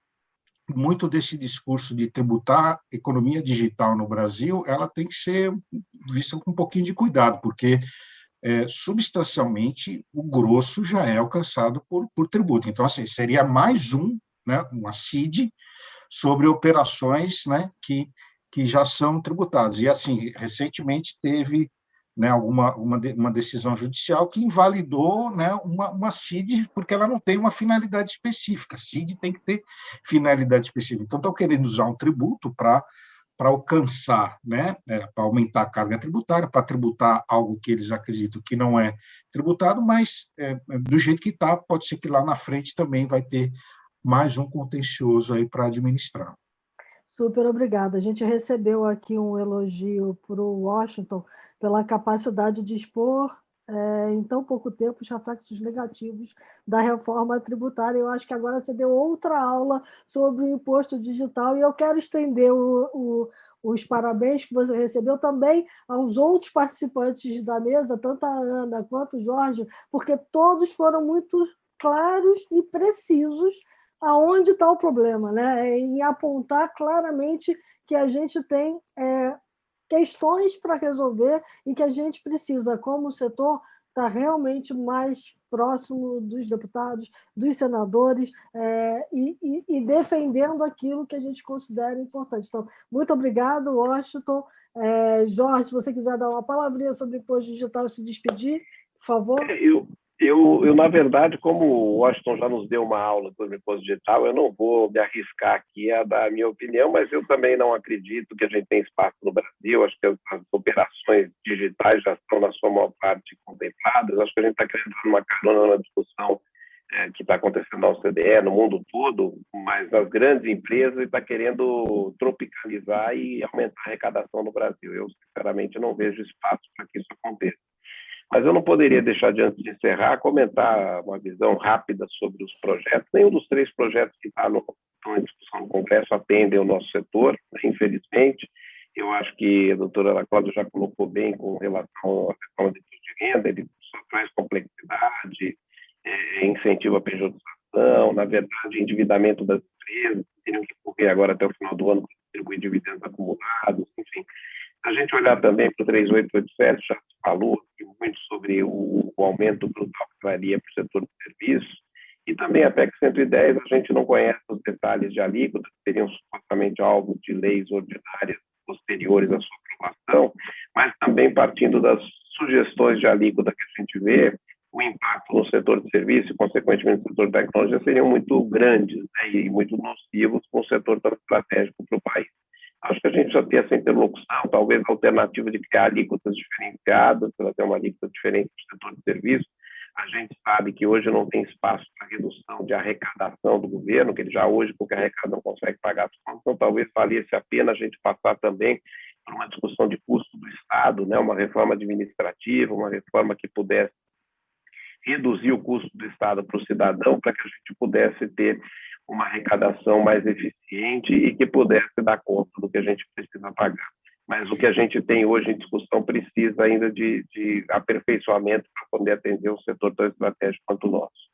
desse discurso de tributar economia digital no Brasil, ela tem que ser vista com um pouquinho de cuidado, porque substancialmente o grosso já é alcançado por tributo. Então, assim, seria mais né, uma CID sobre operações, né, que já são tributadas. E, assim, recentemente teve, né, uma decisão judicial que invalidou, né, uma CID, porque ela não tem uma finalidade específica. CID tem que ter finalidade específica. Então, estão querendo usar um tributo para alcançar, né, para aumentar a carga tributária, para tributar algo que eles acreditam que não é tributado, mas do jeito que está, pode ser que lá na frente também vai ter mais um contencioso aí para administrar. Super obrigada. A gente recebeu aqui um elogio para o Washington pela capacidade de expor em tão pouco tempo os reflexos negativos da reforma tributária. Eu acho que agora você deu outra aula sobre o imposto digital e eu quero estender os parabéns que você recebeu também aos outros participantes da mesa, tanto a Ana quanto o Jorge, porque todos foram muito claros e precisos aonde está o problema, né? Em apontar claramente que a gente tem questões para resolver e que a gente precisa, como setor, estar realmente mais próximo dos deputados, dos senadores, e defendendo aquilo que a gente considera importante. Então, muito obrigado, Washington. Jorge, se você quiser dar uma palavrinha sobre imposto digital e se despedir, por favor. Eu, na verdade, como o Washington já nos deu uma aula sobre imposto digital, eu não vou me arriscar aqui a dar a minha opinião, mas eu também não acredito que a gente tem espaço no Brasil. Acho que as operações digitais já estão, na sua maior parte, contempladas. Acho que a gente está querendo dar uma carona na discussão que está acontecendo na OCDE, no mundo todo, mas as grandes empresas estão querendo tropicalizar e aumentar a arrecadação no Brasil. Eu, sinceramente, não vejo espaço para que isso aconteça. Mas eu não poderia deixar de, antes de encerrar, comentar uma visão rápida sobre os projetos. Nenhum dos 3 projetos que estão em discussão no Congresso atendem ao nosso setor, infelizmente. Eu acho que a doutora Ana Cláudia já colocou bem com relação à reforma do imposto de renda, ele só traz complexidade, incentivo à pejotização, na verdade, endividamento das empresas, que teriam que correr agora até o final do ano para distribuir dividendos acumulados, enfim. Se a gente olhar também para o 3887, já se falou muito sobre o aumento brutal que traria para o setor de serviços, e também a PEC 110, a gente não conhece os detalhes de alíquota, que seriam supostamente alvo de leis ordinárias posteriores à sua aprovação, mas também partindo das sugestões de alíquota que a gente vê, o impacto no setor de serviço e, consequentemente, no setor de tecnologia seriam muito grandes, né, e muito nocivos para um setor tão estratégico para o país. Acho que a gente já tem essa interlocução, talvez a alternativa de criar alíquotas diferenciadas, para ter uma alíquota diferente do setor de serviço. A gente sabe que hoje não tem espaço para redução de arrecadação do governo, que ele já hoje, porque arrecada, não consegue pagar as contas, então talvez valesse a pena a gente passar também por uma discussão de custo do Estado, né, uma reforma administrativa, uma reforma que pudesse reduzir o custo do Estado para o cidadão, para que a gente pudesse ter uma arrecadação mais eficiente e que pudesse dar conta do que a gente precisa pagar. Mas o que a gente tem hoje em discussão precisa ainda de aperfeiçoamento para poder atender um setor tão estratégico quanto o nosso.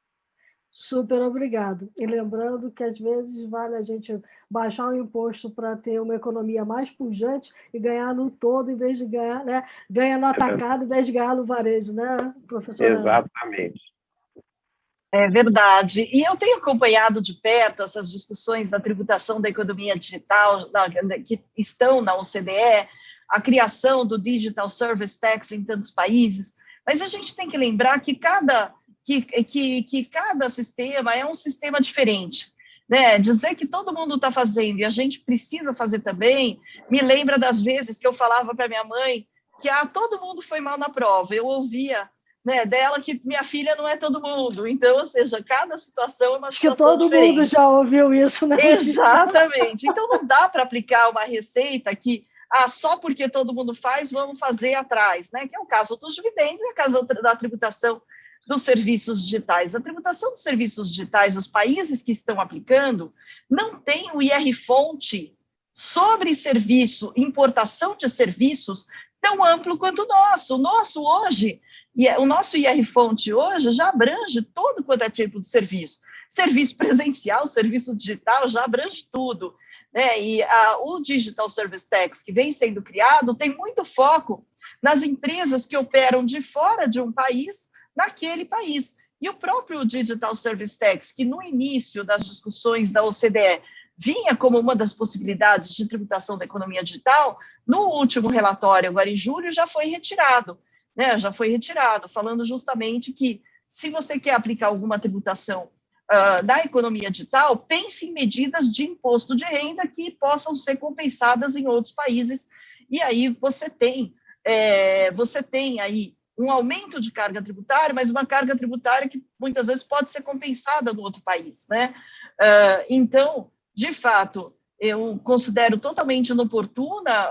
Super obrigado. E lembrando que, às vezes, vale a gente baixar o imposto para ter uma economia mais pujante e ganhar no todo, em vez de ganhar, né? Ganha no atacado, em vez de ganhar no varejo, né, professor? Exatamente. É verdade. E eu tenho acompanhado de perto essas discussões da tributação da economia digital que estão na OCDE, a criação do Digital Service Tax em tantos países, mas a gente tem que lembrar que cada sistema é um sistema diferente. Né? Dizer que todo mundo está fazendo e a gente precisa fazer também, me lembra das vezes que eu falava para minha mãe que todo mundo foi mal na prova. Eu ouvia, né, dela que minha filha não é todo mundo. Então, ou seja, cada situação é uma situação diferente. Acho que todo mundo já ouviu isso, né? Exatamente. Então, não dá para aplicar uma receita que, só porque todo mundo faz, vamos fazer atrás, né? Que é o caso dos dividendos e o caso da tributação dos serviços digitais. A tributação dos serviços digitais, os países que estão aplicando, não tem o IR-fonte sobre serviço, importação de serviços, tão amplo quanto o nosso. O nosso IR-fonte hoje já abrange todo quanto é tipo de serviço. Serviço presencial, serviço digital, já abrange tudo. Né? E o Digital Service Tax, que vem sendo criado, tem muito foco nas empresas que operam de fora de um país, naquele país. E o próprio Digital Service Tax, que no início das discussões da OCDE vinha como uma das possibilidades de tributação da economia digital, no último relatório, agora em julho, já foi retirado, né? Já foi retirado, falando justamente que, se você quer aplicar alguma tributação da economia digital, pense em medidas de imposto de renda que possam ser compensadas em outros países, e aí você tem aí um aumento de carga tributária, mas uma carga tributária que muitas vezes pode ser compensada no outro país, né? Então, de fato, eu considero totalmente inoportuna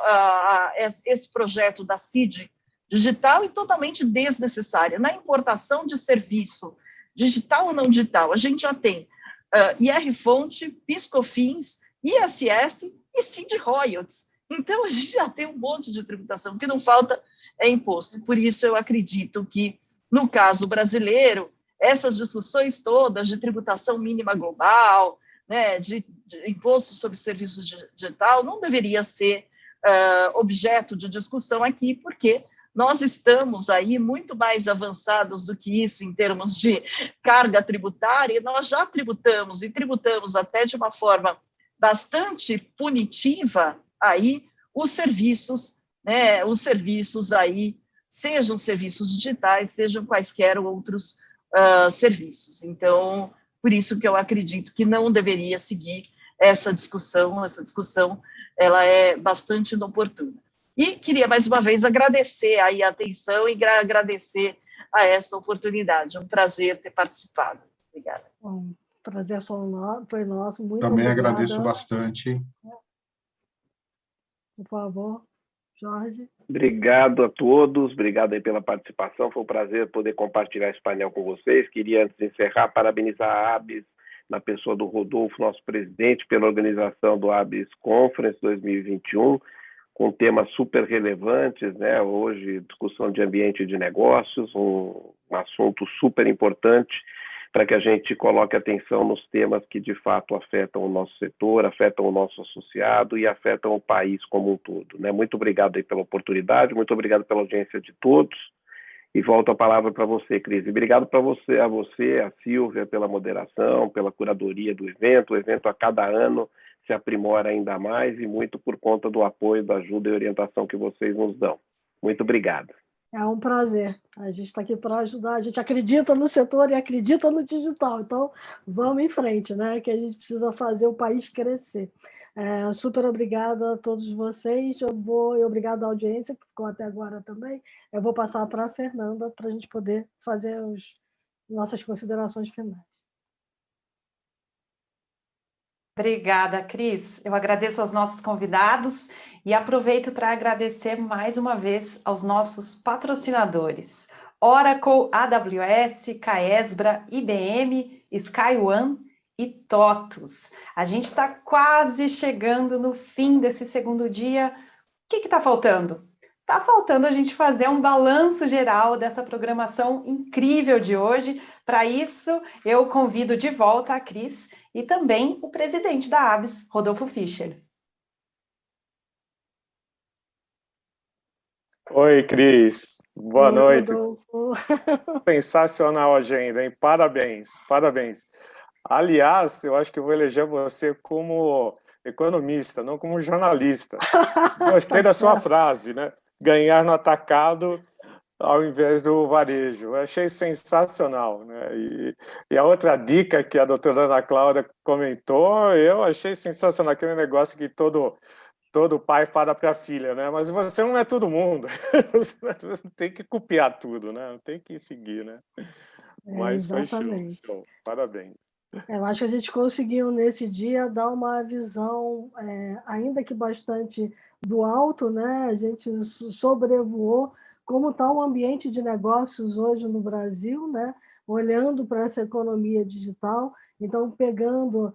esse projeto da CID digital e totalmente desnecessária. Na importação de serviço, digital ou não digital, a gente já tem IR-fonte, PIS/COFINS, ISS e CID royalties. Então, a gente já tem um monte de tributação, o que não falta é imposto. Por isso, eu acredito que, no caso brasileiro, essas discussões todas de tributação mínima global, né, de imposto sobre serviços digital, não deveria ser objeto de discussão aqui, porque nós estamos aí muito mais avançados do que isso em termos de carga tributária, e nós já tributamos, e tributamos até de uma forma bastante punitiva aí os serviços, né, os serviços aí, sejam serviços digitais, sejam quaisquer outros serviços. Então, por isso que eu acredito que não deveria seguir essa discussão ela é bastante inoportuna. E queria, mais uma vez, agradecer aí a atenção e agradecer a essa oportunidade. É um prazer ter participado. Obrigada. Bom, prazer foi nosso. Muito Também obrigada. agradeço bastante. Por favor, Jorge. Obrigado a todos, obrigado aí pela participação, foi um prazer poder compartilhar esse painel com vocês. Queria, antes de encerrar, parabenizar a ABS, na pessoa do Rodolfo, nosso presidente, pela organização do ABS Conference 2021, com temas super relevantes, né? Hoje, discussão de ambiente de negócios, um assunto super importante para que a gente coloque atenção nos temas que, de fato, afetam o nosso setor, afetam o nosso associado e afetam o país como um todo, né? Muito obrigado aí pela oportunidade, muito obrigado pela audiência de todos, e volto a palavra para você, Cris. E obrigado a você, a Silvia, pela moderação, pela curadoria do evento. O evento a cada ano se aprimora ainda mais, e muito por conta do apoio, da ajuda e orientação que vocês nos dão. Muito obrigado. É um prazer. A gente está aqui para ajudar. A gente acredita no setor e acredita no digital. Então, vamos em frente, né? Que a gente precisa fazer o país crescer. Super obrigada a todos vocês. E obrigada à audiência que ficou até agora também. Eu vou passar para a Fernanda para a gente poder fazer nossas considerações finais. Obrigada, Cris. Eu agradeço aos nossos convidados e aproveito para agradecer mais uma vez aos nossos patrocinadores: Oracle, AWS, Caesbra, IBM, SkyOne e TOTUS. A gente está quase chegando no fim desse segundo dia. O que está faltando? Está faltando a gente fazer um balanço geral dessa programação incrível de hoje. Para isso, eu convido de volta a Cris e também o presidente da ABS, Rodolfo Fischer. Oi, Cris. Boa noite. Rodolfo. Sensacional a agenda, hein? Parabéns, parabéns. Aliás, eu acho que eu vou eleger você como economista, não como jornalista. Gostei da sua frase, né? Ganhar no atacado ao invés do varejo. Eu achei sensacional, né? E a outra dica que a doutora Ana Cláudia comentou, eu achei sensacional, aquele negócio que todo pai fala para a filha, né? Mas você não é todo mundo. Você tem que copiar tudo, né? Não tem que seguir, né? Mas foi show. Parabéns. Eu acho que a gente conseguiu, nesse dia, dar uma visão, ainda que bastante do alto, né? A gente sobrevoou como está o ambiente de negócios hoje no Brasil, né? Olhando para essa economia digital, então pegando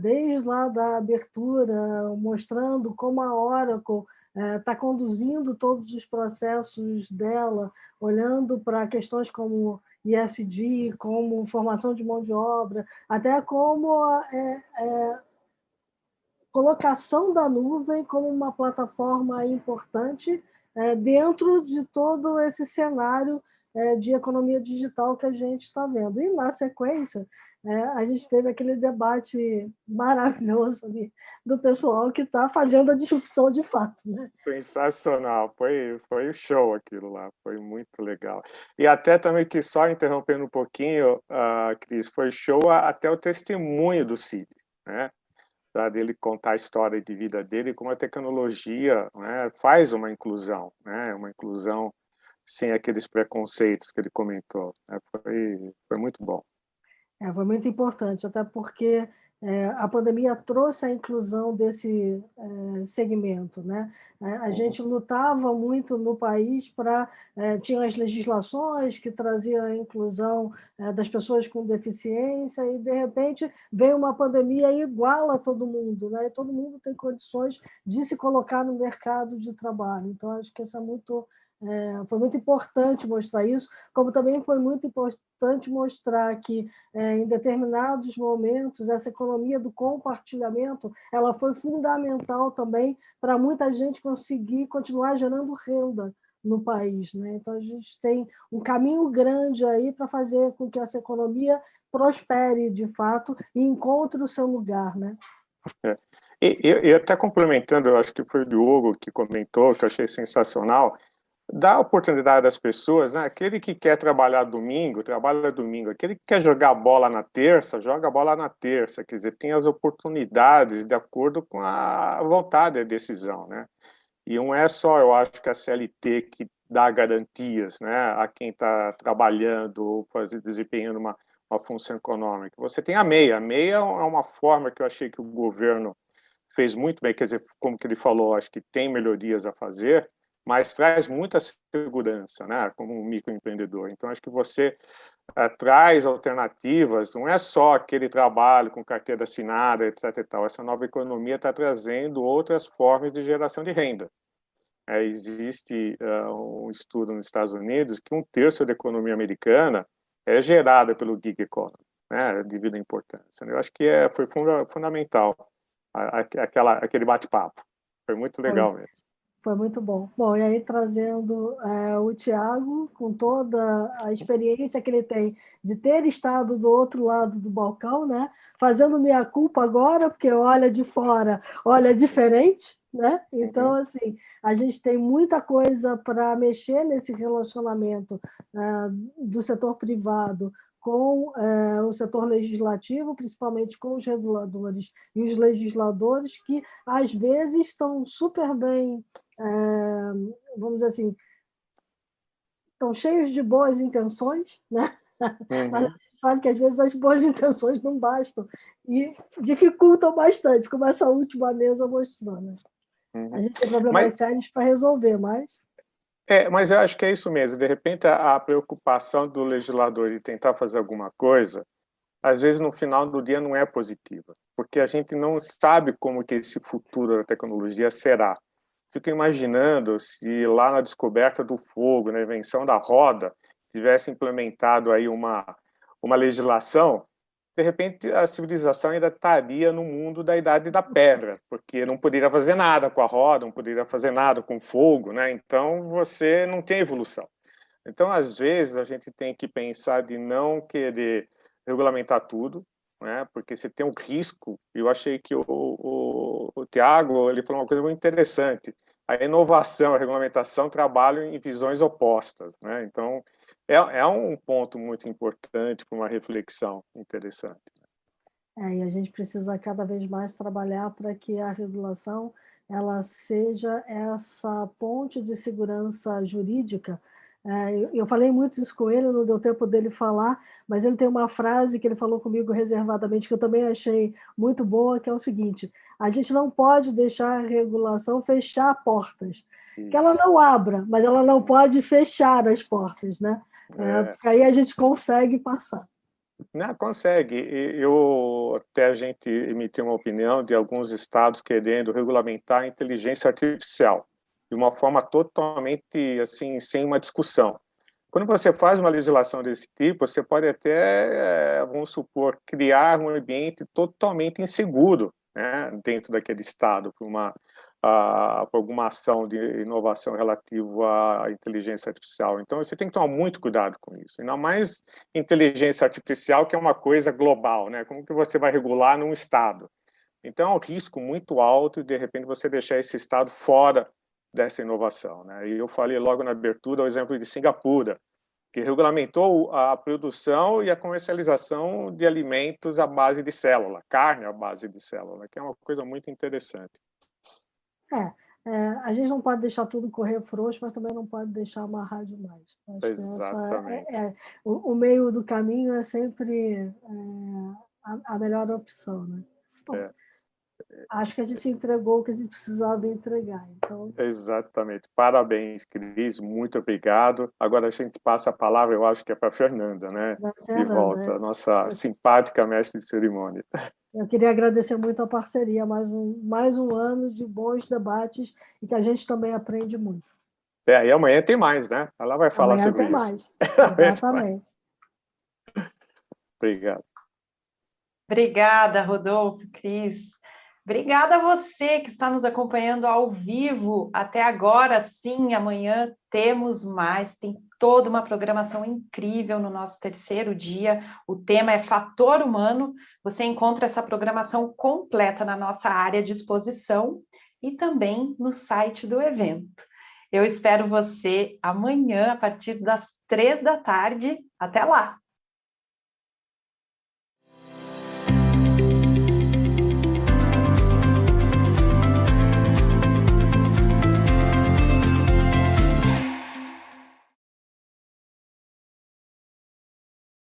desde lá da abertura, mostrando como a Oracle está conduzindo todos os processos dela, olhando para questões como ESG, como formação de mão de obra, até como colocação da nuvem como uma plataforma importante dentro de todo esse cenário de economia digital que a gente está vendo. E, na sequência, a gente teve aquele debate maravilhoso ali do pessoal que está fazendo a disrupção de fato, né? Sensacional, foi show aquilo lá, foi muito legal. E até também que, só interrompendo um pouquinho, Cris, foi show até o testemunho do Cid, né? Dele contar a história de vida dele, como a tecnologia, né, faz uma inclusão, né? Uma inclusão sem aqueles preconceitos que ele comentou, né? Foi muito bom. Foi muito importante, até porque a pandemia trouxe a inclusão desse segmento, né? A gente lutava muito no país para... tinha as legislações que traziam a inclusão das pessoas com deficiência e, de repente, veio uma pandemia e iguala todo mundo, né? E todo mundo tem condições de se colocar no mercado de trabalho. Então, acho que isso foi muito importante mostrar isso, como também foi muito importante mostrar que, em determinados momentos, essa economia do compartilhamento ela foi fundamental também para muita gente conseguir continuar gerando renda no país, né? Então, a gente tem um caminho grande aí para fazer com que essa economia prospere, de fato, e encontre o seu lugar, né? E até complementando, eu acho que foi o Diogo que comentou, que eu achei sensacional, dá oportunidade às pessoas, né? Aquele que quer trabalhar domingo, trabalha domingo. Aquele que quer jogar bola na terça, joga bola na terça. Quer dizer, tem as oportunidades de acordo com a vontade e a decisão, né? E não é só, eu acho, que a CLT que dá garantias, né, a quem está trabalhando, desempenhando uma função econômica. Você tem a MEI. A MEI é uma forma que eu achei que o governo fez muito bem, quer dizer, como que ele falou, acho que tem melhorias a fazer, mas traz muita segurança, né, como um microempreendedor. Então, acho que você traz alternativas, não é só aquele trabalho com carteira assinada, etc. e tal. Essa nova economia está trazendo outras formas de geração de renda. Existe um estudo nos Estados Unidos que 1/3 da economia americana é gerada pelo gig economy, né, devido à importância. Eu acho que foi fundamental aquele bate-papo. Foi muito legal mesmo. Foi muito bom. Bom, e aí trazendo o Tiago, com toda a experiência que ele tem de ter estado do outro lado do balcão, né? Fazendo meia-culpa agora, porque olha de fora, olha diferente, né? Então, assim, a gente tem muita coisa para mexer nesse relacionamento do setor privado com o setor legislativo, principalmente com os reguladores e os legisladores, que às vezes estão super bem, vamos dizer assim, estão cheios de boas intenções, né? Mas a gente sabe que às vezes as boas intenções não bastam e dificultam bastante, como essa última mesa mostrou, né? A gente tem problemas sérios para resolver, mas eu acho que é isso mesmo. De repente, a preocupação do legislador de tentar fazer alguma coisa, às vezes, no final do dia, não é positiva, porque a gente não sabe como que esse futuro da tecnologia será. Fico imaginando se lá na descoberta do fogo, na invenção da roda, tivesse implementado aí uma legislação, de repente a civilização ainda estaria no mundo da Idade da Pedra, porque não poderia fazer nada com a roda, não poderia fazer nada com fogo, né? Então você não tem evolução. Então, às vezes, a gente tem que pensar de não querer regulamentar tudo, né? Porque você tem um risco. Eu achei que o Tiago, ele falou uma coisa muito interessante. A inovação, a regulamentação trabalham em visões opostas, né? Então, é um ponto muito importante para uma reflexão interessante. E a gente precisa cada vez mais trabalhar para que a regulação ela seja essa ponte de segurança jurídica. Eu falei muito isso com ele, não deu tempo dele falar, mas ele tem uma frase que ele falou comigo reservadamente, que eu também achei muito boa, que é o seguinte: a gente não pode deixar a regulação fechar portas, que ela não abra, mas ela não pode fechar as portas, né? Porque aí a gente consegue passar. Não, consegue. Até a gente emitiu uma opinião de alguns estados querendo regulamentar a inteligência artificial de uma forma totalmente assim, sem uma discussão. Quando você faz uma legislação desse tipo, você pode até, vamos supor, criar um ambiente totalmente inseguro, né, dentro daquele estado, por alguma ação de inovação relativa à inteligência artificial. Então, você tem que tomar muito cuidado com isso. Ainda mais inteligência artificial, que é uma coisa global, né? Como que você vai regular num estado? Então, é um risco muito alto de repente, você deixar esse estado fora dessa inovação, né? E eu falei logo na abertura o exemplo de Singapura, que regulamentou a produção e a comercialização de alimentos à base de célula, carne à base de célula, que é uma coisa muito interessante. A gente não pode deixar tudo correr frouxo, mas também não pode deixar amarrar demais. Acho Exatamente. Que o meio do caminho é sempre a melhor opção, né? Bom, acho que a gente entregou o que a gente precisava entregar. Então... Exatamente. Parabéns, Cris. Muito obrigado. Agora a gente passa a palavra, eu acho que é para a Fernanda, né? De volta, a nossa simpática mestre de cerimônia. Eu queria agradecer muito a parceria, mais um ano de bons debates e que a gente também aprende muito. E amanhã tem mais, né? Ela vai falar amanhã sobre tem isso. Mais. Exatamente. Obrigado. Obrigada, Rodolfo, Cris. Obrigada a você que está nos acompanhando ao vivo até agora. Sim, amanhã temos mais, tem toda uma programação incrível no nosso terceiro dia. O tema é Fator Humano. Você encontra essa programação completa na nossa área de exposição e também no site do evento. Eu espero você amanhã, a partir das 3 da tarde. Até lá!